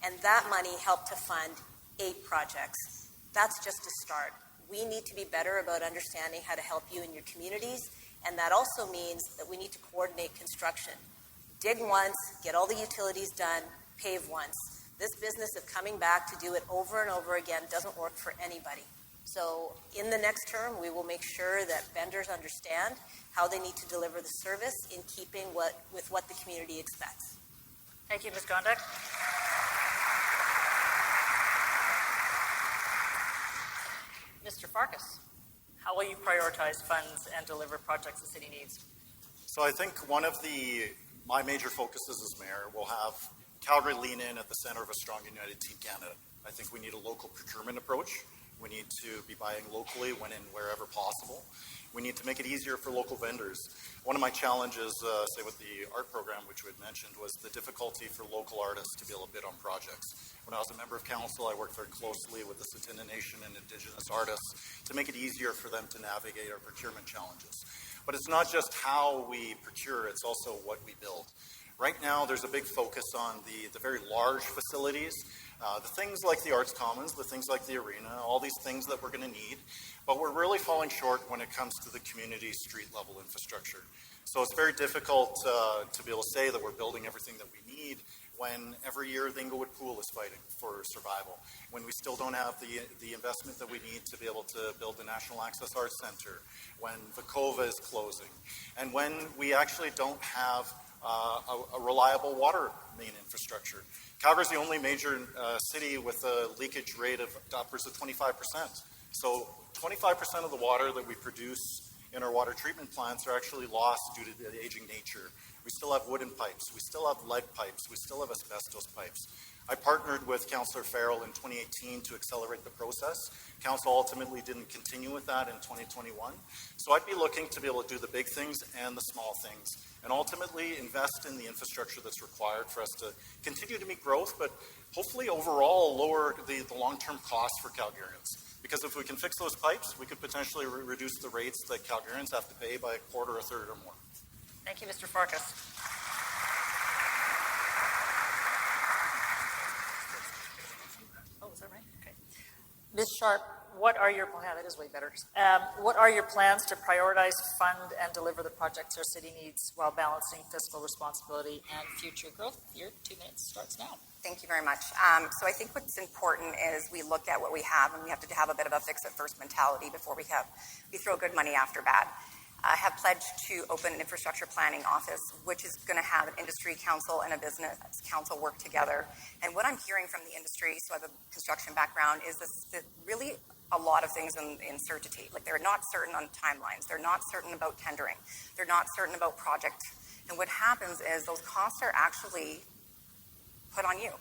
and that money helped to fund 8 projects. That's just a start. We need to be better about understanding how to help you in your communities, and that also means that we need to coordinate construction. Dig once, get all the utilities done, pave once. This business of coming back to do it over and over again doesn't work for anybody. So in the next term, we will make sure that vendors understand how they need to deliver the service in keeping with what the community expects. Thank you, Ms. Gondek. Mr. Farkas, how will you prioritize funds and deliver projects the city needs? So I think one of my major focuses as mayor will have Calgary lean in at the center of a strong United Team Canada. I think we need a local procurement approach. We need to be buying locally when and wherever possible. We need to make it easier for local vendors. One of my challenges, say with the art program, which we had mentioned, was the difficulty for local artists to be able to bid on projects. When I was a member of council, I worked very closely with the Tsuut'ina Nation and Indigenous artists to make it easier for them to navigate our procurement challenges. But it's not just how we procure, it's also what we build. Right now, there's a big focus on the very large facilities, the things like the Arts Commons, the things like the arena, all these things that we're going to need. But we're really falling short when it comes to the community street level infrastructure. So it's very difficult to be able to say that we're building everything that we need when every year the Inglewood Pool is fighting for survival, when we still don't have the investment that we need to be able to build the National Access Arts Center, when Vekova is closing, and when we actually don't have a reliable water main infrastructure. Calgary is the only major city with a leakage rate of upwards of 25%. So 25% of the water that we produce in our water treatment plants are actually lost due to the aging nature. We still have wooden pipes. We still have lead pipes. We still have asbestos pipes. I partnered with Councillor Farrell in 2018 to accelerate the process. Council ultimately didn't continue with that in 2021. So I'd be looking to be able to do the big things and the small things, and ultimately invest in the infrastructure that's required for us to continue to meet growth, but hopefully overall lower the long-term costs for Calgarians. Because if we can fix those pipes, we could potentially reduce the rates that Calgarians have to pay by a quarter, a third, or more. Thank you, Mr. Farkas. Oh, is that right? Okay. Ms. Sharp, what are your, that is way better. What are your plans to prioritize, fund, and deliver the projects our city needs while balancing fiscal responsibility and future growth? Your 2 minutes starts now. Thank you very much. So I think what's important is we look at what we have, and we have to have a bit of a fix-it-first mentality before we throw good money after bad. I have pledged to open an infrastructure planning office, which is going to have an industry council and a business council work together. And what I'm hearing from the industry, so I have a construction background, is that really a lot of things in uncertainty. Like they're not certain on timelines. They're not certain about tendering. They're not certain about project. And what happens is those costs are actually put on you,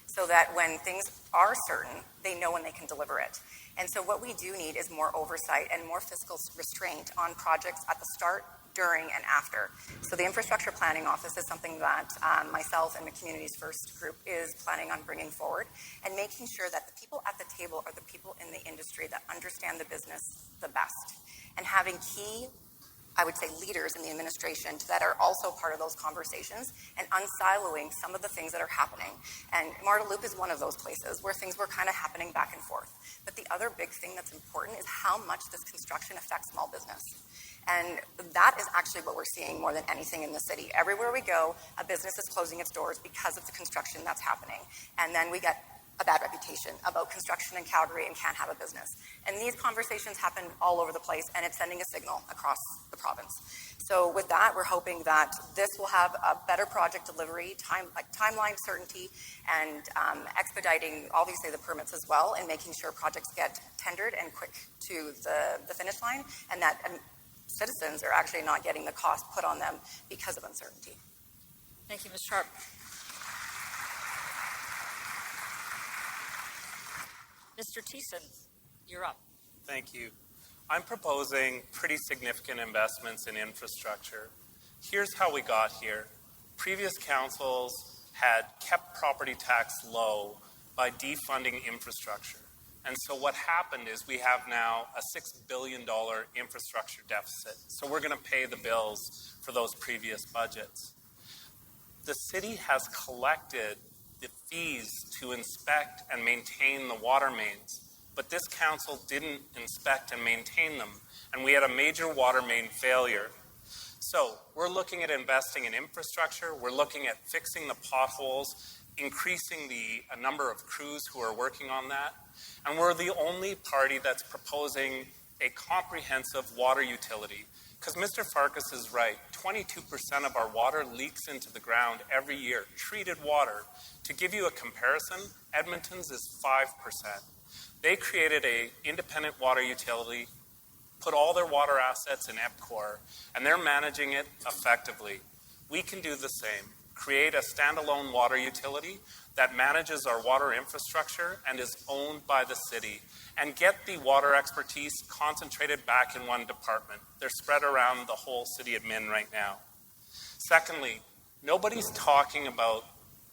so that when things are certain, they know when they can deliver it. And so what we do need is more oversight and more fiscal restraint on projects at the start, during, and after. So the infrastructure planning office is something that myself and the Communities First group is planning on bringing forward, and making sure that the people at the table are the people in the industry that understand the business the best, and having key, I would say, leaders in the administration that are also part of those conversations, and unsiloing some of the things that are happening. And Marda Loop is one of those places where things were kind of happening back and forth. But the other big thing that's important is how much this construction affects small business. And that is actually what we're seeing more than anything in the city. Everywhere we go, a business is closing its doors because of the construction that's happening. And then we get a bad reputation about construction in Calgary and can't have a business. And these conversations happen all over the place, and it's sending a signal across the province. So with that, we're hoping that this will have a better project delivery, timeline certainty, and expediting, obviously, the permits as well, and making sure projects get tendered and quick to the finish line, and that citizens are actually not getting the cost put on them because of uncertainty. Thank you, Ms. Sharp. Mr. Thiessen, you're up. Thank you. I'm proposing pretty significant investments in infrastructure. Here's how we got here. Previous councils had kept property tax low by defunding infrastructure. And so what happened is we have now a $6 billion infrastructure deficit. So we're going to pay the bills for those previous budgets. The city has collected the fees to inspect and maintain the water mains, but this council didn't inspect and maintain them, and we had a major water main failure. So we're looking at investing in infrastructure, we're looking at fixing the potholes, increasing the number of crews who are working on that, and we're the only party that's proposing a comprehensive water utility. Because Mr. Farkas is right, 22% of our water leaks into the ground every year, treated water. To give you a comparison, Edmonton's is 5%. They created an independent water utility, put all their water assets in EPCOR, and they're managing it effectively. We can do the same. Create a standalone water utility that manages our water infrastructure and is owned by the city, and get the water expertise concentrated back in one department. They're spread around the whole city admin right now. Secondly, nobody's talking about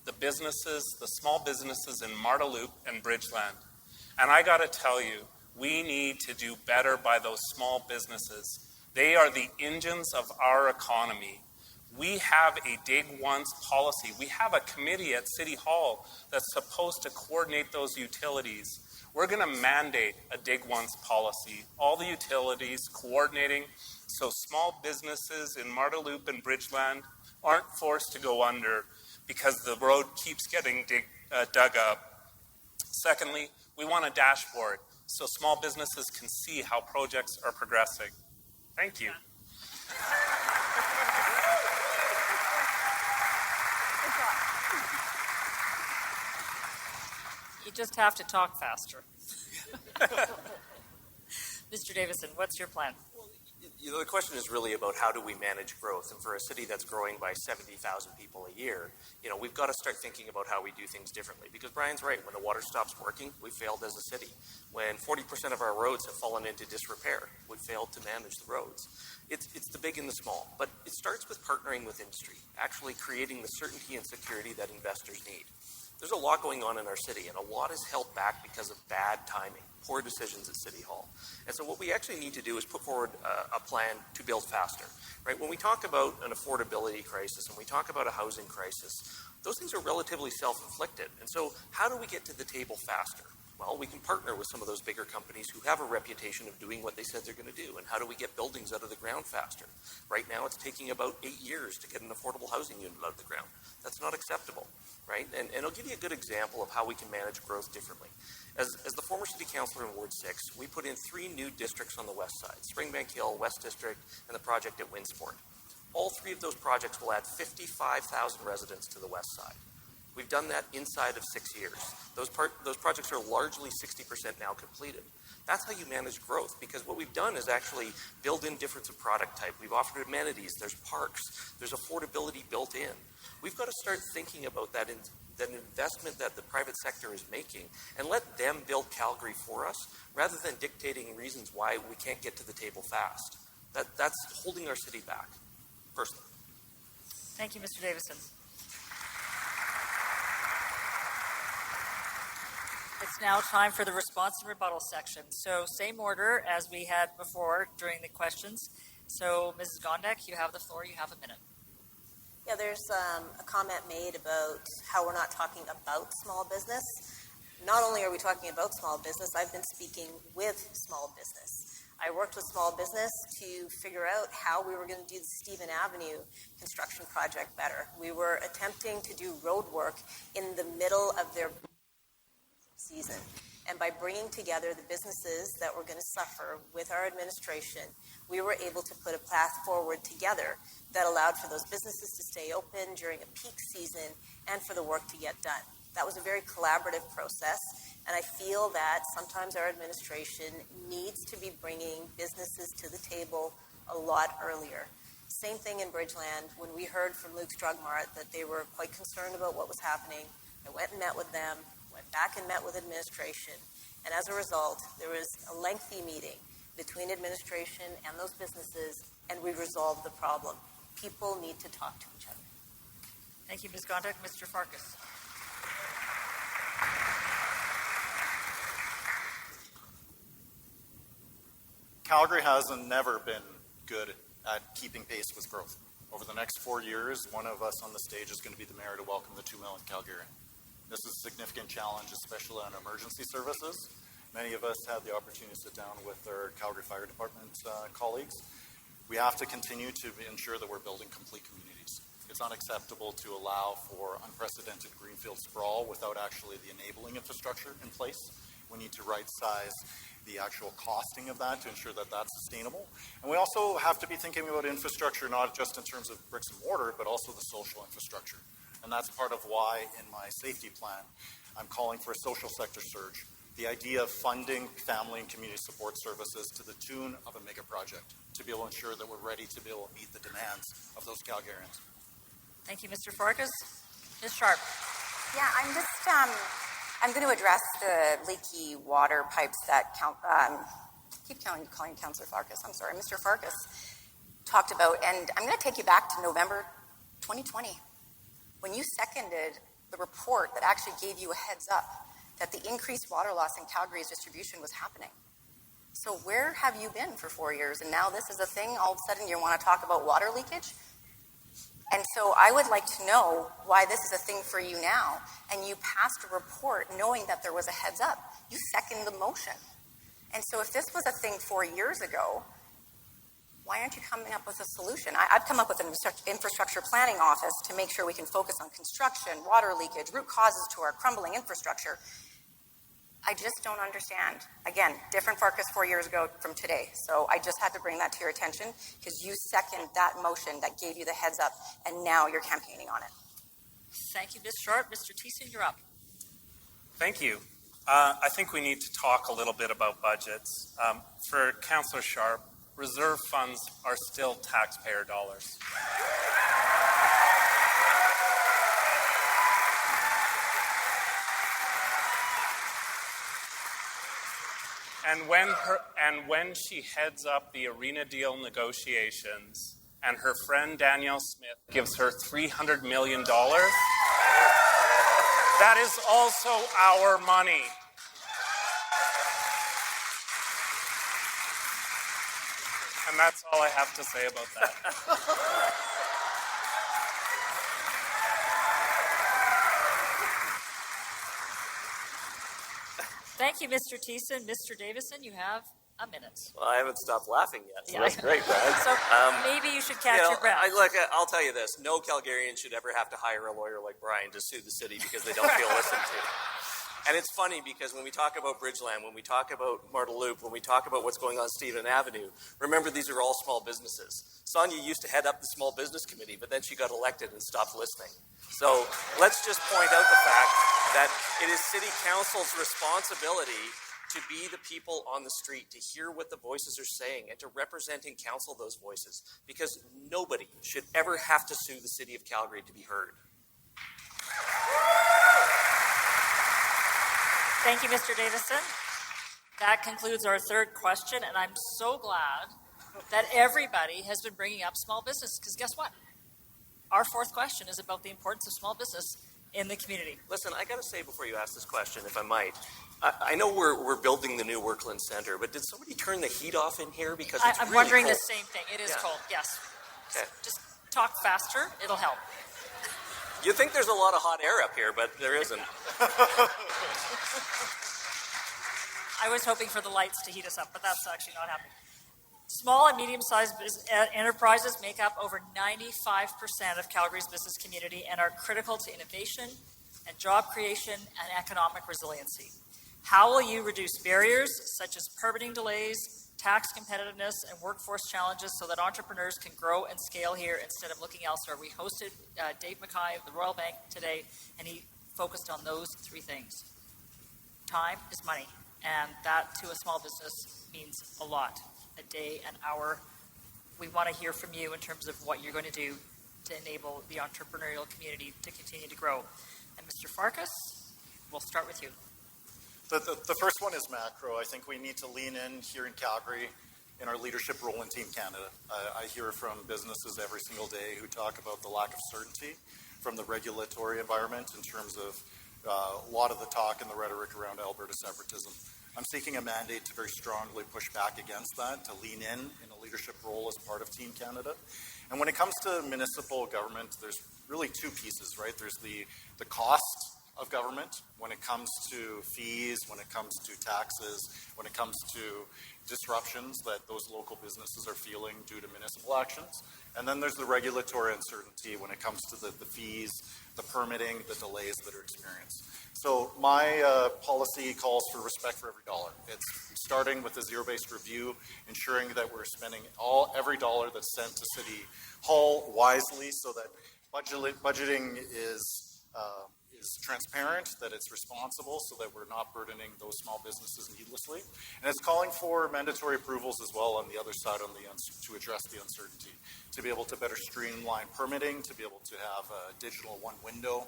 the businesses, the small businesses in Marda Loop and Bridgeland. And I gotta tell you, we need to do better by those small businesses. They are the engines of our economy. We have a dig once policy. We have a committee at City Hall that's supposed to coordinate those utilities. We're going to mandate a dig once policy. All the utilities coordinating so small businesses in Marda Loop and Bridgeland aren't forced to go under because the road keeps getting dug up. Secondly, we want a dashboard so small businesses can see how projects are progressing. Thank you. You just have to talk faster. Mr. Davison, what's your plan? You know, the question is really about how do we manage growth, and for a city that's growing by 70,000 people a year, you know, we've got to start thinking about how we do things differently. Because Brian's right, when the water stops working, we failed as a city. When 40% of our roads have fallen into disrepair, we failed to manage the roads. It's the big and the small, but it starts with partnering with industry, actually creating the certainty and security that investors need. There's a lot going on in our city, and a lot is held back because of bad timing. poor decisions at City Hall. And so what we actually need to do is put forward a plan to build faster, right? When we talk about an affordability crisis and we talk about a housing crisis, those things are relatively self-inflicted. And so how do we get to the table faster? Well, we can partner with some of those bigger companies who have a reputation of doing what they said they're going to do. And how do we get buildings out of the ground faster? Right now, it's taking about 8 years to get an affordable housing unit out of the ground. That's not acceptable, right? And I'll give you a good example of how we can manage growth differently. As the former city councillor in Ward 6, we put in 3 new districts on the west side, Springbank Hill, West District, and the project at Winsport. All 3 of those projects will add 55,000 residents to the west side. We've done that inside of 6 years. Those projects are largely 60% now completed. That's how you manage growth, because what we've done is actually build in difference of product type. We've offered amenities, there's parks, there's affordability built in. We've got to start thinking about that investment that the private sector is making and let them build Calgary for us rather than dictating reasons why we can't get to the table fast. That's holding our city back, personally. Thank you, Mr. Davison. It's now time for the response and rebuttal section. So same order as we had before during the questions. So Mrs. Gondek, you have the floor. You have a minute. Yeah, there's a comment made about how we're not talking about small business. Not only are we talking about small business, I've been speaking with small business. I worked with small business to figure out how we were going to do the Stephen Avenue construction project better. We were attempting to do road work in the middle of their season. And by bringing together the businesses that were going to suffer with our administration, we were able to put a path forward together that allowed for those businesses to stay open during a peak season and for the work to get done. That was a very collaborative process, and I feel that sometimes our administration needs to be bringing businesses to the table a lot earlier. Same thing in Bridgeland. When we heard from Luke's Drug Mart that they were quite concerned about what was happening, I went and met with them, went back and met with administration, and as a result, there was a lengthy meeting between administration and those businesses, and we resolved the problem. People need to talk to each other. Thank you, Ms. Gondek. Mr. Farkas. Calgary has never been good at keeping pace with growth. Over the next 4 years, one of us on the stage is going to be the mayor to welcome the 2 millionth Calgarian. This is a significant challenge, especially on emergency services. Many of us had the opportunity to sit down with our Calgary Fire Department colleagues. We have to continue to ensure that we're building complete communities. It's unacceptable to allow for unprecedented greenfield sprawl without actually the enabling infrastructure in place. We need to right-size the actual costing of that to ensure that that's sustainable. And we also have to be thinking about infrastructure not just in terms of bricks and mortar, but also the social infrastructure. And that's part of why in my safety plan, I'm calling for a social sector surge. The idea of funding family and community support services to the tune of a mega project to be able to ensure that we're ready to be able to meet the demands of those Calgarians. Thank you, Mr. Farkas. Ms. Sharp. Yeah, I'm going to address the leaky water pipes that keep calling Councillor Farkas. I'm sorry, Mr. Farkas talked about, and I'm going to take you back to November 2020 when you seconded the report that actually gave you a heads up that the increased water loss in Calgary's distribution was happening. So where have you been for 4 years? And now this is a thing, all of a sudden you want to talk about water leakage? And so I would like to know why this is a thing for you now. And you passed a report knowing that there was a heads up. You seconded the motion. And so if this was a thing 4 years ago, why aren't you coming up with a solution? I've come up with an infrastructure planning office to make sure we can focus on construction, water leakage, root causes to our crumbling infrastructure. I just don't understand. Again, different Farkas 4 years ago from today. So I just had to bring that to your attention because you seconded that motion that gave you the heads up, and now you're campaigning on it. Thank you, Ms. Sharp. Mr. Thiessen, you're up. Thank you. I think we need to talk a little bit about budgets. For Councillor Sharp, reserve funds are still taxpayer dollars. And when she heads up the arena deal negotiations and her friend Danielle Smith gives her $300 million, that is also our money. And that's all I have to say about that. Thank you, Mr. Thiessen. Mr. Davison, you have a minute. Well, I haven't stopped laughing yet, so Yeah. that's great, Brad. So maybe you should catch your breath. I'll tell you this. No Calgarian should ever have to hire a lawyer like Brian to sue the city because they don't feel listened to. And it's funny because when we talk about Bridgeland, when we talk about Martel Loop, when we talk about what's going on Stephen Avenue, remember these are all small businesses. Sonya used to head up the small business committee, but then she got elected and stopped listening. So let's just point out the fact that it is City Council's responsibility to be the people on the street, to hear what the voices are saying, and to represent in council those voices, because nobody should ever have to sue the City of Calgary to be heard. Thank you, Mr. Davison. That concludes our third question, and I'm so glad that everybody has been bringing up small business, because guess what? Our fourth question is about the importance of small business in the community. Listen, I got to say before you ask this question, if I might, I know we're building the new Workland Center, but did somebody turn the heat off in here? Because it's I'm really wondering cold. the same thing. It is Yeah. cold, yes. Okay. Just talk faster, it'll help. You think there's a lot of hot air up here, but there isn't. I was hoping for the lights to heat us up, but that's actually not happening. Small and medium-sized enterprises make up over 95% of Calgary's business community and are critical to innovation and job creation and economic resiliency. How will you reduce barriers such as permitting delays, tax competitiveness, and workforce challenges so that entrepreneurs can grow and scale here instead of looking elsewhere? We hosted Dave Mackay of the Royal Bank today, and he focused on those three things. Time is money, and that to a small business means a lot. A day, an hour. We want to hear from you in terms of what you're going to do to enable the entrepreneurial community to continue to grow. And Mr. Farkas, we'll start with you. The first one is macro. I think we need to lean in here in Calgary in our leadership role in Team Canada. I hear from businesses every single day who talk about the lack of certainty from the regulatory environment in terms of a lot of the talk and the rhetoric around Alberta separatism. I'm seeking a mandate to very strongly push back against that, to lean in a leadership role as part of Team Canada. And when it comes to municipal government, there's really two pieces, right? There's the cost of government when it comes to fees, when it comes to taxes, when it comes to disruptions that those local businesses are feeling due to municipal actions. And then there's the regulatory uncertainty when it comes to the fees, the permitting, the delays that are experienced. So my policy calls for respect for every dollar. It's starting with a zero-based review, ensuring that we're spending every dollar that's sent to City Hall wisely so that budgeting is transparent, that it's responsible, so that we're not burdening those small businesses needlessly. And it's calling for mandatory approvals as well on the other side to address the uncertainty, to be able to better streamline permitting, to be able to have a digital one window.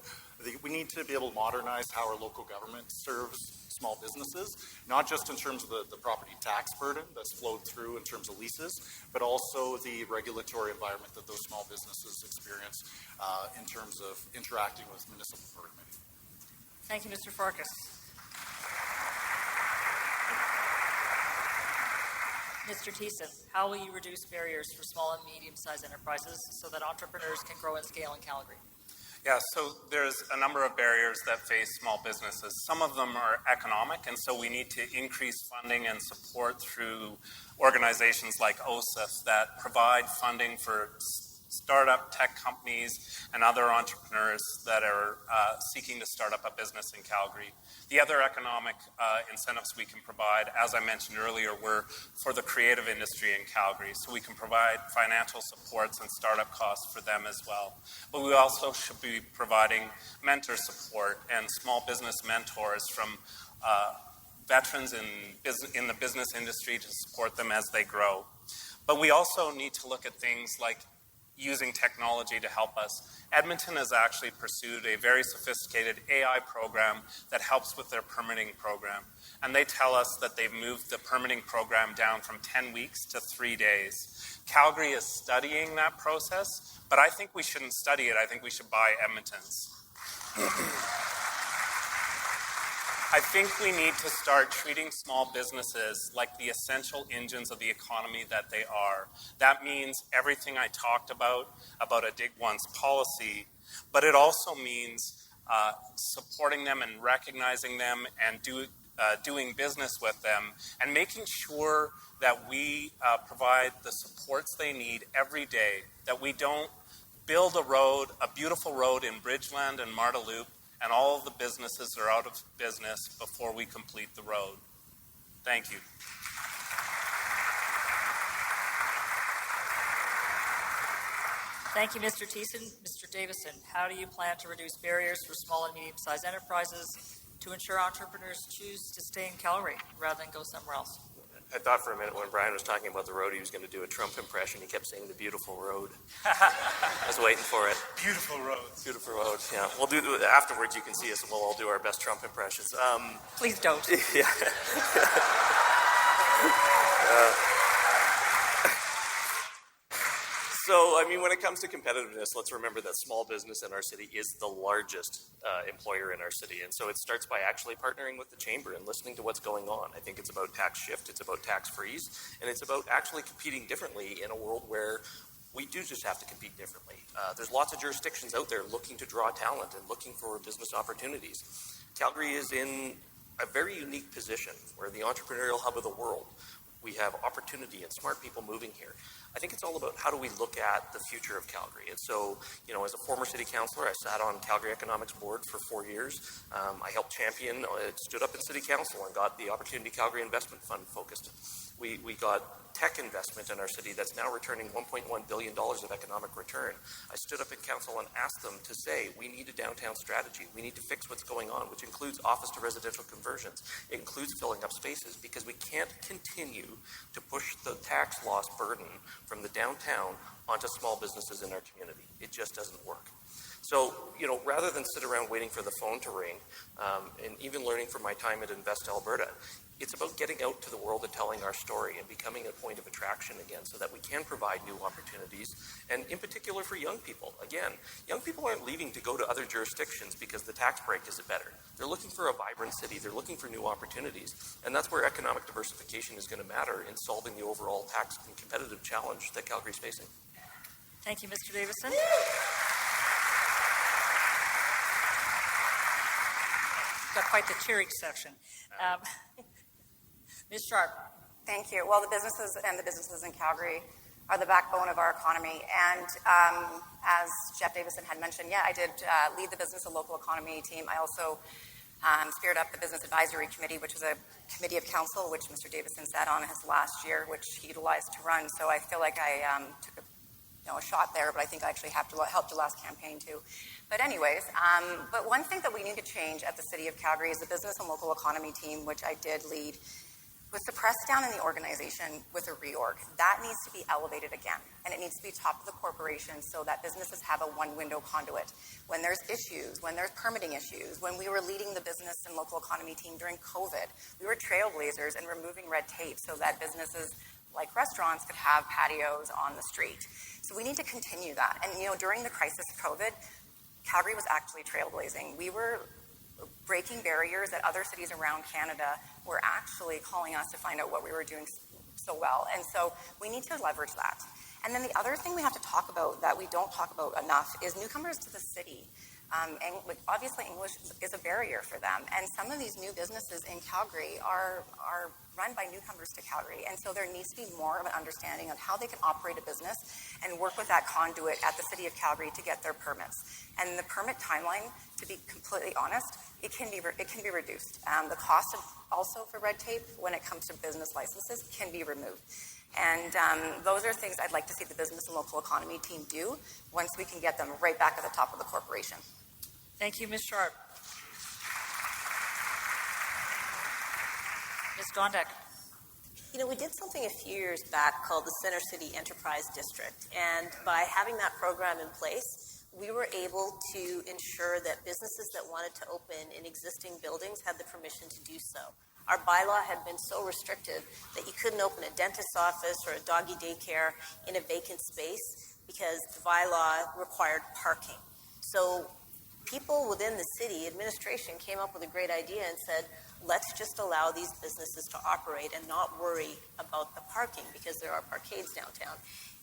We need to be able to modernize how our local government serves small businesses, not just in terms of the property tax burden that's flowed through in terms of leases, but also the regulatory environment that those small businesses experience in terms of interacting with municipal permitting. Thank you, Mr. Farkas. Mr. Thiessen, how will you reduce barriers for small and medium-sized enterprises so that entrepreneurs can grow and scale in Calgary? Yeah, so there's a number of barriers that face small businesses. Some of them are economic, and so we need to increase funding and support through organizations like OSIF that provide funding for startup tech companies and other entrepreneurs that are seeking to start up a business in Calgary. The other economic incentives we can provide, as I mentioned earlier, were for the creative industry in Calgary, so we can provide financial supports and startup costs for them as well. But we also should be providing mentor support and small business mentors from veterans in the business industry to support them as they grow. But we also need to look at things like using technology to help us. Edmonton has actually pursued a very sophisticated AI program that helps with their permitting program. And they tell us that they've moved the permitting program down from 10 weeks to 3 days. Calgary is studying that process, but I think we shouldn't study it. I think we should buy Edmonton's. I think we need to start treating small businesses like the essential engines of the economy that they are. That means everything I talked about a Dig Once policy, but it also means supporting them and recognizing them and doing business with them and making sure that we provide the supports they need every day, that we don't build a beautiful road in Bridgeland and Marda Loop, and all of the businesses are out of business before we complete the road. Thank you. Thank you, Mr. Thiessen. Mr. Davison, how do you plan to reduce barriers for small and medium-sized enterprises to ensure entrepreneurs choose to stay in Calgary rather than go somewhere else? I thought for a minute when Brian was talking about the road, he was going to do a Trump impression. He kept saying the beautiful road. I was waiting for it. Beautiful roads. Beautiful road, yeah. We'll do afterwards. You can see us, and we'll all do our best Trump impressions. Please don't. Yeah. So, I mean, when it comes to competitiveness, let's remember that small business in our city is the largest employer in our city. And so it starts by actually partnering with the chamber and listening to what's going on. I think it's about tax shift, it's about tax freeze, and it's about actually competing differently in a world where we do just have to compete differently. There's lots of jurisdictions out there looking to draw talent and looking for business opportunities. Calgary is in a very unique position. We're the entrepreneurial hub of the world. We have opportunity and smart people moving here. I think it's all about how do we look at the future of Calgary. And so, you know, as a former city councillor, I sat on Calgary Economics Board for 4 years. I helped champion, stood up in city council and got the Opportunity Calgary Investment Fund focused. We got tech investment in our city that's now returning $1.1 billion of economic return. I stood up in council and asked them to say, we need a downtown strategy. We need to fix what's going on, which includes office to residential conversions. It includes filling up spaces because we can't continue to push the tax loss burden from the downtown onto small businesses in our community. It just doesn't work. So, you know, rather than sit around waiting for the phone to ring, and even learning from my time at Invest Alberta, it's about getting out to the world and telling our story and becoming a point of attraction again so that we can provide new opportunities, and in particular for young people. Again, young people aren't leaving to go to other jurisdictions because the tax break is better. They're looking for a vibrant city. They're looking for new opportunities, and that's where economic diversification is going to matter in solving the overall tax and competitive challenge that Calgary's facing. Thank you, Mr. Davison. Got quite the cheering section. Ms. Sharp. Thank you. Well, the businesses in Calgary are the backbone of our economy. And as Jeff Davison had mentioned, yeah, I did lead the business and local economy team. I also speared up the Business Advisory Committee, which was a committee of council, which Mr. Davison sat on his last year, which he utilized to run. So I feel like I took a shot there, but I think I actually helped the last campaign too. But anyways, but one thing that we need to change at the City of Calgary is the business and local economy team, which I did lead, was to press down in the organization with a reorg. That needs to be elevated again, and it needs to be top of the corporation so that businesses have a one-window conduit. When there's issues, when there's permitting issues, when we were leading the business and local economy team during COVID, we were trailblazers in removing red tape so that businesses like restaurants could have patios on the street. So we need to continue that. And, you know, during the crisis of COVID, Calgary was actually trailblazing. We were breaking barriers that other cities around Canada were actually calling us to find out what we were doing so well. And so we need to leverage that. And then the other thing we have to talk about that we don't talk about enough is newcomers to the city. Obviously, English is a barrier for them. And some of these new businesses in Calgary are run by newcomers to Calgary. And so there needs to be more of an understanding of how they can operate a business and work with that conduit at the City of Calgary to get their permits. And the permit timeline, to be completely honest, it can be reduced. The cost also for red tape when it comes to business licenses can be removed. And those are things I'd like to see the business and local economy team do once we can get them right back at the top of the corporation. Thank you, Ms. Sharp. Ms. Gondek. You know, we did something a few years back called the Center City Enterprise District, and by having that program in place, we were able to ensure that businesses that wanted to open in existing buildings had the permission to do so. Our bylaw had been so restrictive that you couldn't open a dentist's office or a doggy daycare in a vacant space because the bylaw required parking. So people within the city administration came up with a great idea and said, let's just allow these businesses to operate and not worry about the parking because there are parkades downtown.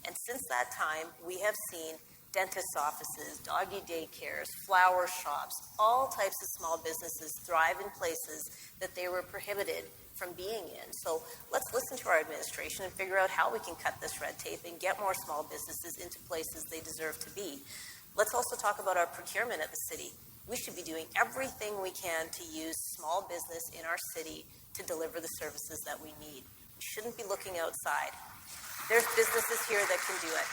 And since that time, we have seen dentist offices, doggy daycares, flower shops, all types of small businesses thrive in places that they were prohibited from being in. So let's listen to our administration and figure out how we can cut this red tape and get more small businesses into places they deserve to be. Let's also talk about our procurement at the city. We should be doing everything we can to use small business in our city to deliver the services that we need. We shouldn't be looking outside. There's businesses here that can do it.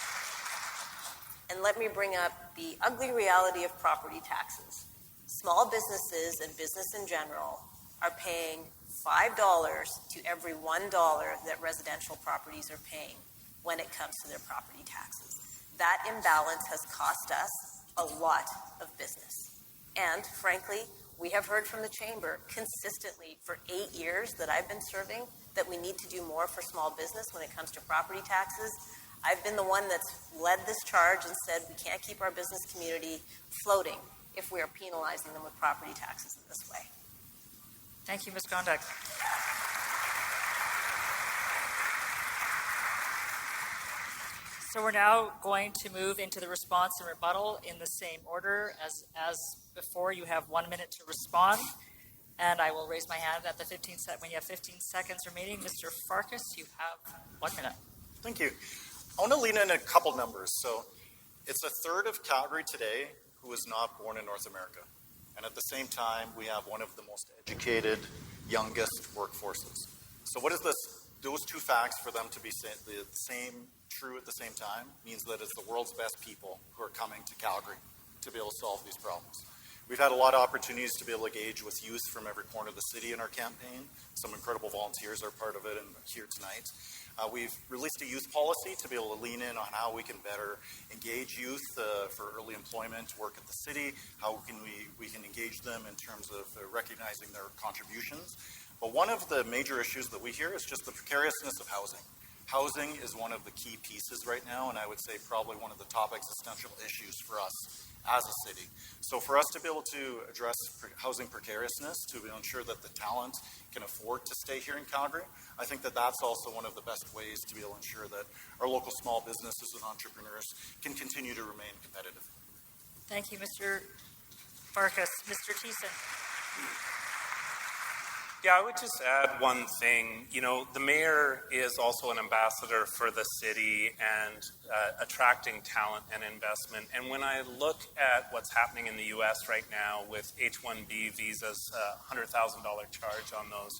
And let me bring up the ugly reality of property taxes. Small businesses and business in general are paying $5 to every $1 that residential properties are paying when it comes to their property taxes. That imbalance has cost us a lot of business. And frankly, we have heard from the Chamber consistently for 8 years that I've been serving that we need to do more for small business when it comes to property taxes. I've been the one that's led this charge and said we can't keep our business community floating if we are penalizing them with property taxes in this way. Thank you, Ms. Gondek. So we're now going to move into the response and rebuttal in the same order as before. You have 1 minute to respond, and I will raise my hand at the when you have 15 seconds remaining. Mr. Farkas, you have 1 minute. Thank you. I want to lean in a couple numbers. So it's a third of Calgary today who is not born in North America. And at the same time, we have one of the most educated, youngest workforces. So what is this? Those two facts for them to be the same true at the same time means that it's the world's best people who are coming to Calgary to be able to solve these problems. We've had a lot of opportunities to be able to engage with youth from every corner of the city in our campaign. Some incredible volunteers are part of it and here tonight. We've released a youth policy to be able to lean in on how we can better engage youth for early employment, work at the city, how can we can engage them in terms of recognizing their contributions. But one of the major issues that we hear is just the precariousness of housing. Housing is one of the key pieces right now, and I would say probably one of the top existential issues for us as a city. So for us to be able to address housing precariousness, to ensure that the talent can afford to stay here in Calgary, I think that that's also one of the best ways to be able to ensure that our local small businesses and entrepreneurs can continue to remain competitive. Thank you, Mr. Farkas. Mr. Thiessen. Yeah, I would just add one thing. You know, the mayor is also an ambassador for the city and attracting talent and investment. And when I look at what's happening in the U.S. right now with H-1B visas, $100,000 charge on those,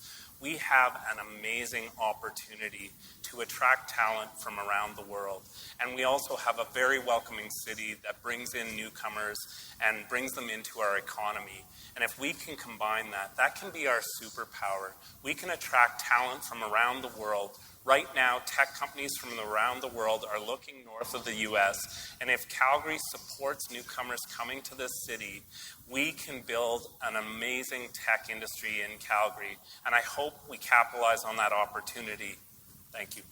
we have an amazing opportunity to attract talent from around the world. And we also have a very welcoming city that brings in newcomers and brings them into our economy. And if we can combine that, that can be our superpower. We can attract talent from around the world. Right now, tech companies from around the world are looking north of the U.S. And if Calgary supports newcomers coming to this city, we can build an amazing tech industry in Calgary. And I hope we capitalize on that opportunity. Thank you.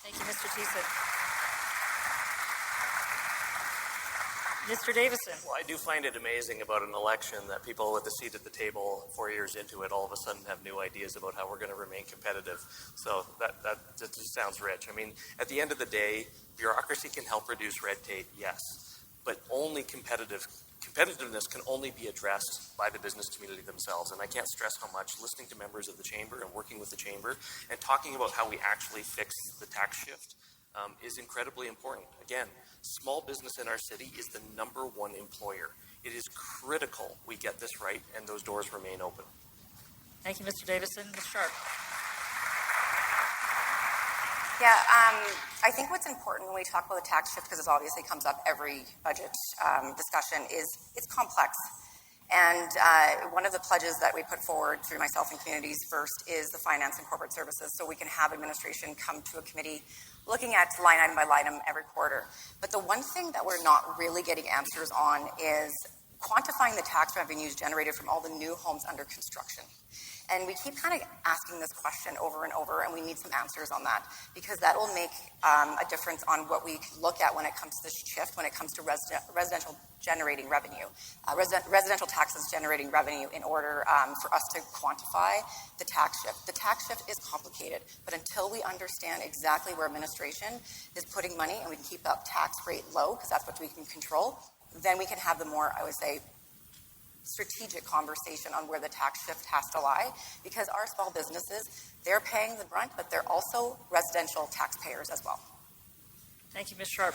Thank you, Mr. Thiessen. Mr. Davison. Well, I do find it amazing about an election that people with a seat at the table 4 years into it all of a sudden have new ideas about how we're going to remain competitive. So that just sounds rich. I mean, at the end of the day, bureaucracy can help reduce red tape, yes, but only competitiveness can only be addressed by the business community themselves. And I can't stress how much listening to members of the Chamber and working with the Chamber and talking about how we actually fix the tax shift is incredibly important. Again, small business in our city is the #1 employer. It is critical we get this right and those doors remain open. Thank you, Mr. Davison. Ms. Sharp. Yeah, I think what's important when we talk about the tax shift, because it obviously comes up every budget discussion, is it's complex. And one of the pledges that we put forward through myself and Communities First is the Finance and Corporate Services, so we can have administration come to a committee looking at line item by line item every quarter. But the one thing that we're not really getting answers on is quantifying the tax revenues generated from all the new homes under construction. And we keep kind of asking this question over and over, and we need some answers on that, because that will make a difference on what we can look at when it comes to this shift, when it comes to residential generating revenue, residential taxes generating revenue, in order for us to quantify the tax shift. The tax shift is complicated, but until we understand exactly where administration is putting money and we can keep that tax rate low, because that's what we can control, then we can have the more, I would say, strategic conversation on where the tax shift has to lie, because our small businesses, they're paying the brunt, but they're also residential taxpayers as well. Thank you, Ms. Sharp.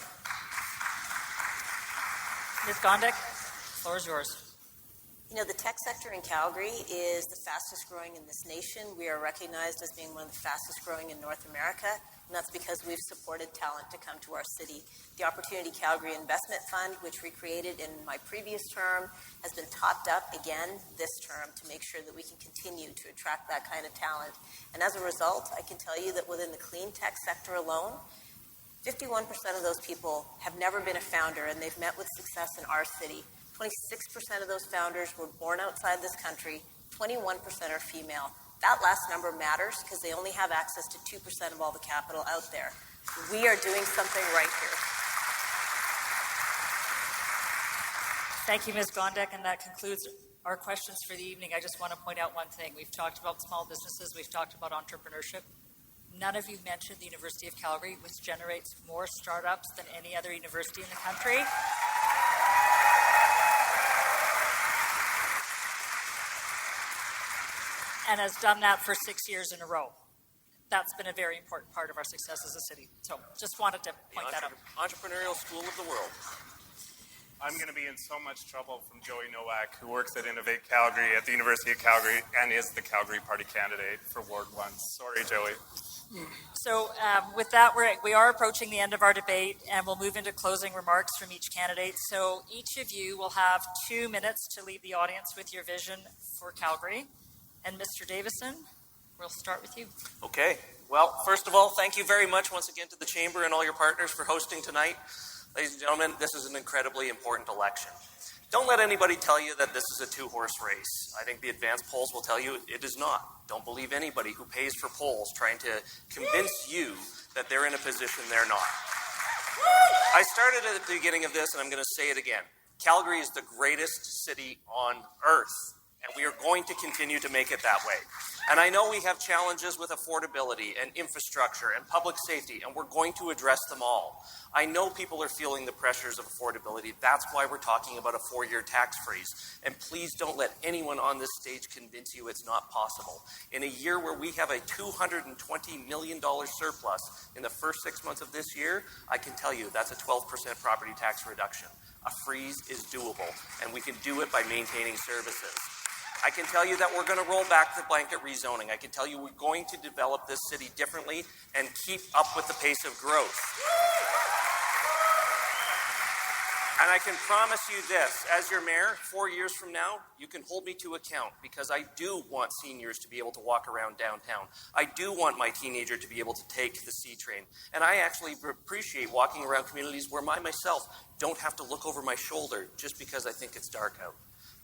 Ms. Gondek, the floor is yours. You know, the tech sector in Calgary is the fastest growing in this nation. We are recognized as being one of the fastest growing in North America, and that's because we've supported talent to come to our city. The Opportunity Calgary Investment Fund, which we created in my previous term, has been topped up again this term to make sure that we can continue to attract that kind of talent. And as a result, I can tell you that within the clean tech sector alone, 51% of those people have never been a founder, and they've met with success in our city. 26% of those founders were born outside this country. 21% are female. That last number matters because they only have access to 2% of all the capital out there. We are doing something right here. Thank you, Ms. Gondek, and that concludes our questions for the evening. I just want to point out one thing. We've talked about small businesses. We've talked about entrepreneurship. None of you mentioned the University of Calgary, which generates more startups than any other university in the country. And has done that for 6 years in a row. That's been a very important part of our success as a city. So just wanted to point that out. Entrepreneurial school of the world. I'm going to be in so much trouble from Joey Nowak, who works at Innovate Calgary at the University of Calgary and is the Calgary Party candidate for Ward 1. Sorry, Joey. So with that, we are approaching the end of our debate, and we'll move into closing remarks from each candidate. So each of you will have 2 minutes to leave the audience with your vision for Calgary. And Mr. Davison, we'll start with you. Okay. Well, first of all, thank you very much once again to the Chamber and all your partners for hosting tonight. Ladies and gentlemen, this is an incredibly important election. Don't let anybody tell you that this is a two-horse race. I think the advanced polls will tell you it is not. Don't believe anybody who pays for polls trying to convince you that they're in a position they're not. I started at the beginning of this, and I'm going to say it again. Calgary is the greatest city on earth. And we are going to continue to make it that way. And I know we have challenges with affordability and infrastructure and public safety, and we're going to address them all. I know people are feeling the pressures of affordability. That's why we're talking about a 4-year tax freeze. And please don't let anyone on this stage convince you it's not possible. In a year where we have a $220 million surplus in the first 6 months of this year, I can tell you that's a 12% property tax reduction. A freeze is doable, and we can do it by maintaining services. I can tell you that we're going to roll back the blanket rezoning. I can tell you we're going to develop this city differently and keep up with the pace of growth. And I can promise you this, as your mayor, 4 years from now, you can hold me to account, because I do want seniors to be able to walk around downtown. I do want my teenager to be able to take the C train. And I actually appreciate walking around communities where I myself don't have to look over my shoulder just because I think it's dark out.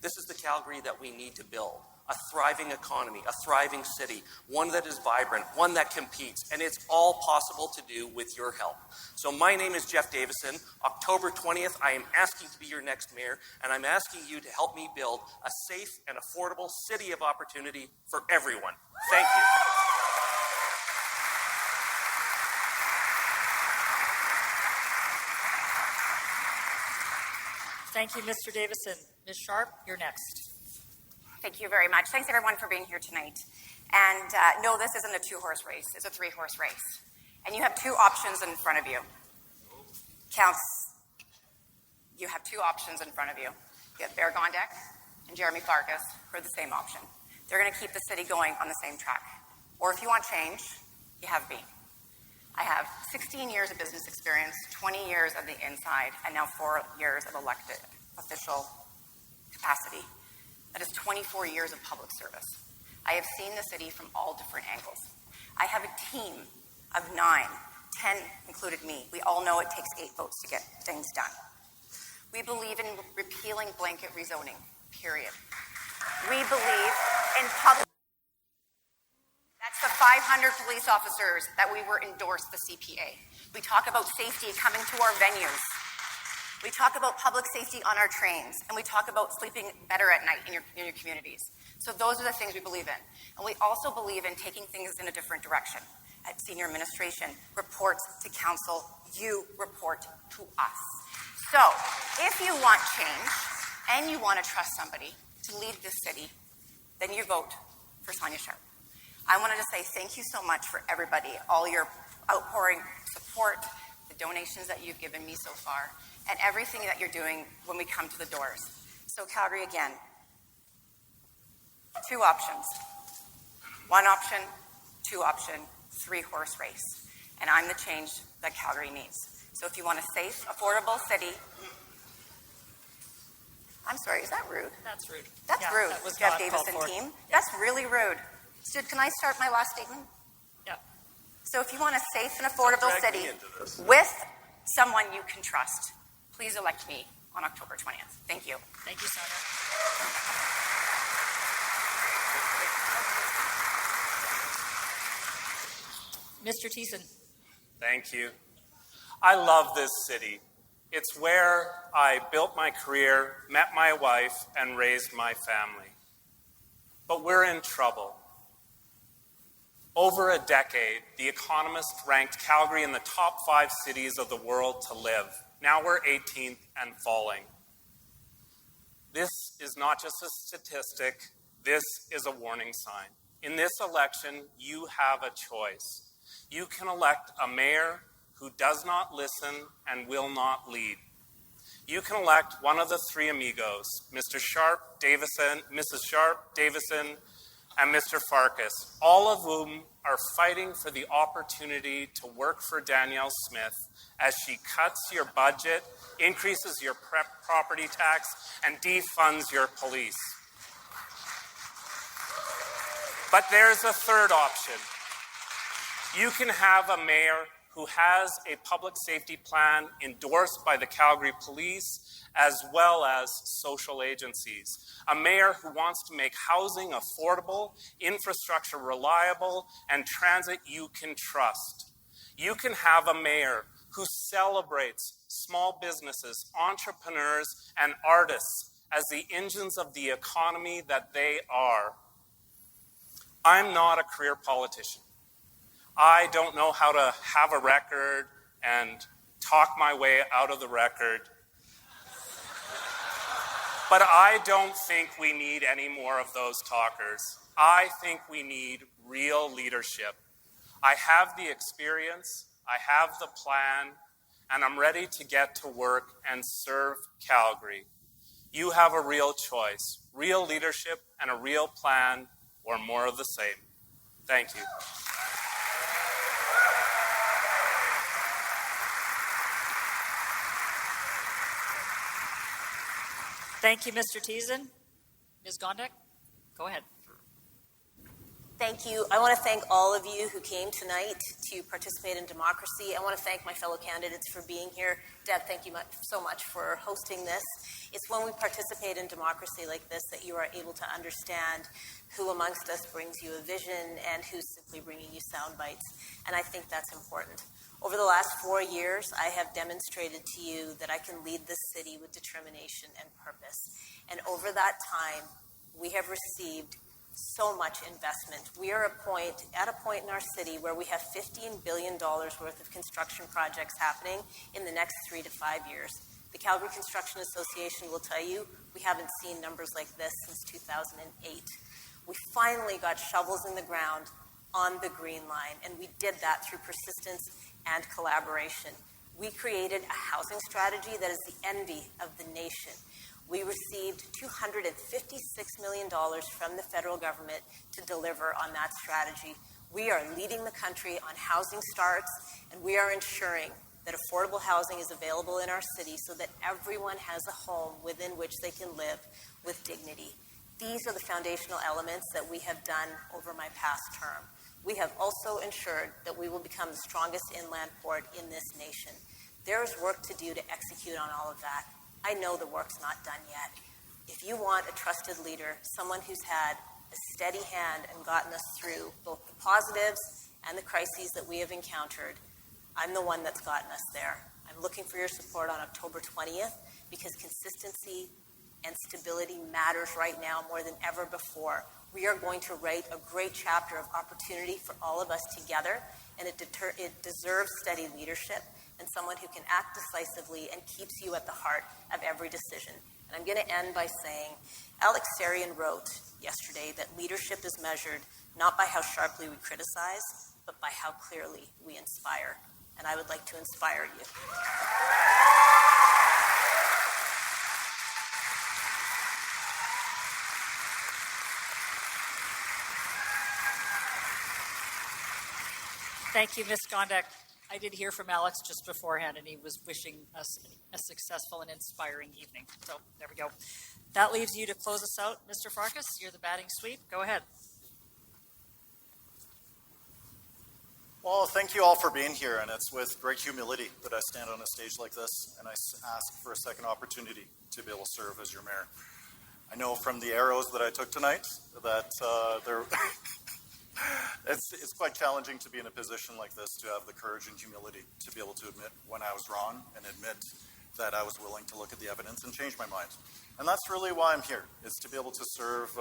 This is the Calgary that we need to build. A thriving economy, a thriving city, one that is vibrant, one that competes, and it's all possible to do with your help. So my name is Jeff Davison. October 20th, I am asking to be your next mayor, and I'm asking you to help me build a safe and affordable city of opportunity for everyone. Thank you. Thank you, Mr. Davison. Ms. Sharp, you're next. Thank you very much. Thanks, everyone, for being here tonight. And no, this isn't a two-horse race. It's a three-horse race. And you have 2 options in front of you. Counts. You have 2 options in front of you. You have Gondek and Jeromy Farkas for the same option. They're going to keep the city going on the same track. Or if you want change, you have me. I have 16 years of business experience, 20 years of the inside, and now 4 years of elected official capacity. That is 24 years of public service. I have seen the city from all different angles. I have a team of 9, 10 included me. We all know it takes 8 votes to get things done. We believe in repealing blanket rezoning, period. We believe in public. That's the 500 police officers that we were endorsed the CPA. We talk about safety coming to our venues. We talk about public safety on our trains, and we talk about sleeping better at night in your communities. So those are the things we believe in. And we also believe in taking things in a different direction. At senior administration, reports to council, you report to us. So if you want change and you want to trust somebody to lead this city, then you vote for Sonya Sharp. I wanted to say thank you so much for everybody, all your outpouring support, the donations that you've given me so far, and everything that you're doing when we come to the doors. So Calgary, again, 2 options. 1 option, 2 option, 3-horse race. And I'm the change that Calgary needs. So if you want a safe, affordable city, I'm sorry, is that rude? That's rude. That's Yeah, rude, that was Jeff not called Davison for. team. That's really rude. So can I start my last statement? Yeah. So if you want a safe and affordable Don't drag me city into this. with someone you can trust, please elect me on October 20th. Thank you. Thank you, Sonya. Mr. Thiessen. Thank you. I love this city. It's where I built my career, met my wife, and raised my family. But we're in trouble. Over a decade, The Economist ranked Calgary in the top 5 cities of the world to live. Now we're 18th and falling. This is not just a statistic, this is a warning sign. In this election, you have a choice. You can elect a mayor who does not listen and will not lead. You can elect one of the 3 amigos, Mr. Sharp, Davison, Mrs. Sharp, Davison, and Mr. Farkas, all of whom are fighting for the opportunity to work for Danielle Smith as she cuts your budget, increases your property tax, and defunds your police. But there's a 3rd option. You can have a mayor who has a public safety plan endorsed by the Calgary Police as well as social agencies. A mayor who wants to make housing affordable, infrastructure reliable, and transit you can trust. You can have a mayor who celebrates small businesses, entrepreneurs, and artists as the engines of the economy that they are. I'm not a career politician. I don't know how to have a record and talk my way out of the record. But I don't think we need any more of those talkers. I think we need real leadership. I have the experience, I have the plan, and I'm ready to get to work and serve Calgary. You have a real choice, real leadership and a real plan, or more of the same. Thank you. Thank you, Mr. Thiessen. Ms. Gondek, go ahead. Thank you. I want to thank all of you who came tonight to participate in democracy. I want to thank my fellow candidates for being here. Deb, thank you so much for hosting this. It's when we participate in democracy like this that you are able to understand who amongst us brings you a vision and who's simply bringing you sound bites. And I think that's important. Over the last 4 years, I have demonstrated to you that I can lead this city with determination and purpose. And over that time, we have received so much investment. We are at a point in our city where we have $15 billion worth of construction projects happening in the next 3 to 5 years. The Calgary Construction Association will tell you we haven't seen numbers like this since 2008. We finally got shovels in the ground on the Green Line, and we did that through persistence and collaboration. We created a housing strategy that is the envy of the nation. We received $256 million from the federal government to deliver on that strategy. We are leading the country on housing starts, and we are ensuring that affordable housing is available in our city so that everyone has a home within which they can live with dignity. These are the foundational elements that we have done over my past term. We have also ensured that we will become the strongest inland port in this nation. There is work to do to execute on all of that. I know the work's not done yet. If you want a trusted leader, someone who's had a steady hand and gotten us through both the positives and the crises that we have encountered, I'm the one that's gotten us there. I'm looking for your support on October 20th because consistency and stability matters right now more than ever before. We are going to write a great chapter of opportunity for all of us together, and it deserves steady leadership and someone who can act decisively and keeps you at the heart of every decision. And I'm going to end by saying, Alex Sarian wrote yesterday that leadership is measured not by how sharply we criticize, but by how clearly we inspire. And I would like to inspire you. Thank you, Ms. Gondek. I did hear from Alex just beforehand, and he was wishing us a successful and inspiring evening. So there we go. That leaves you to close us out, Mr. Farkas. You're the batting sweep. Go ahead. Well, thank you all for being here, and it's with great humility that I stand on a stage like this, and I ask for a second opportunity to be able to serve as your mayor. I know from the arrows that I took tonight that it's quite challenging to be in a position like this, to have the courage and humility to be able to admit when I was wrong and admit that I was willing to look at the evidence and change my mind. And that's really why I'm here, is to be able to serve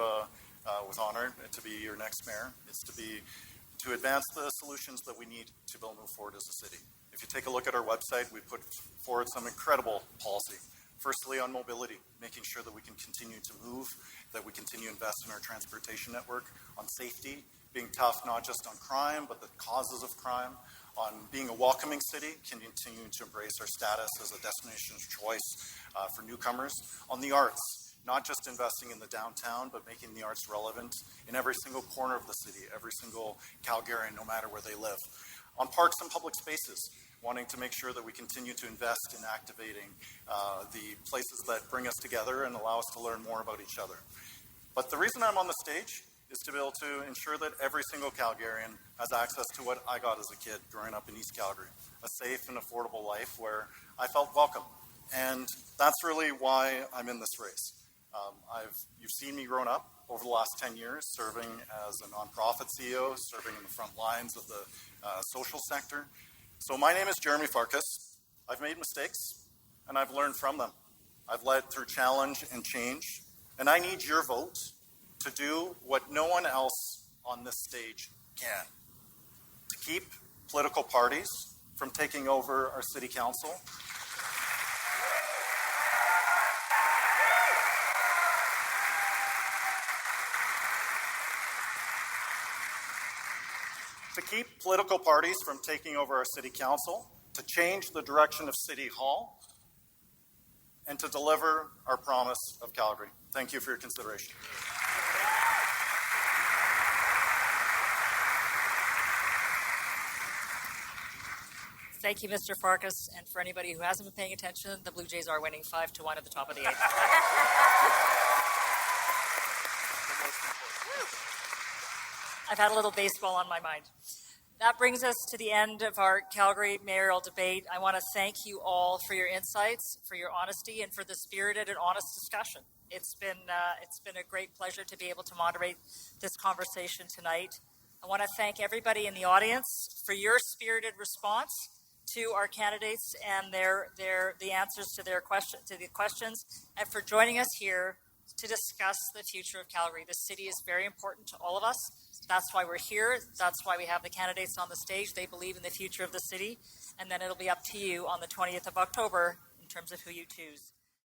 with honor, to be your next mayor. It's to advance the solutions that we need to be able to move forward as a city. If you take a look at our website, we put forward some incredible policy. Firstly, on mobility, making sure that we can continue to move, that we continue to invest in our transportation network, on safety, being tough not just on crime, but the causes of crime, on being a welcoming city, continuing to embrace our status as a destination of choice for newcomers, on the arts, not just investing in the downtown, but making the arts relevant in every single corner of the city, every single Calgarian, no matter where they live. On parks and public spaces, wanting to make sure that we continue to invest in activating the places that bring us together and allow us to learn more about each other. But the reason I'm on the stage is to be able to ensure that every single Calgarian has access to what I got as a kid growing up in East Calgary, a safe and affordable life where I felt welcome. And that's really why I'm in this race. You've seen me growing up over the last 10 years, serving as a nonprofit CEO, serving in the front lines of the social sector. So my name is Jeromy Farkas. I've made mistakes, and I've learned from them. I've led through challenge and change, and I need your vote to do what no one else on this stage can. To keep political parties from taking over our city council. To keep political parties from taking over our city council, to change the direction of City Hall, and to deliver our promise of Calgary. Thank you for your consideration. Thank you, Mr. Farkas. And for anybody who hasn't been paying attention, the Blue Jays are winning 5-1 at the top of the 8th. I've had a little baseball on my mind. That brings us to the end of our Calgary mayoral debate. I want to thank you all for your insights, for your honesty, and for the spirited and honest discussion. It's been a great pleasure to be able to moderate this conversation tonight. I want to thank everybody in the audience for your spirited response to our candidates and the answers to the questions, and for joining us here to discuss the future of Calgary. The city is very important to all of us. That's why we're here. That's why we have the candidates on the stage. They believe in the future of the city, and then it'll be up to you on the 20th of October in terms of who you choose.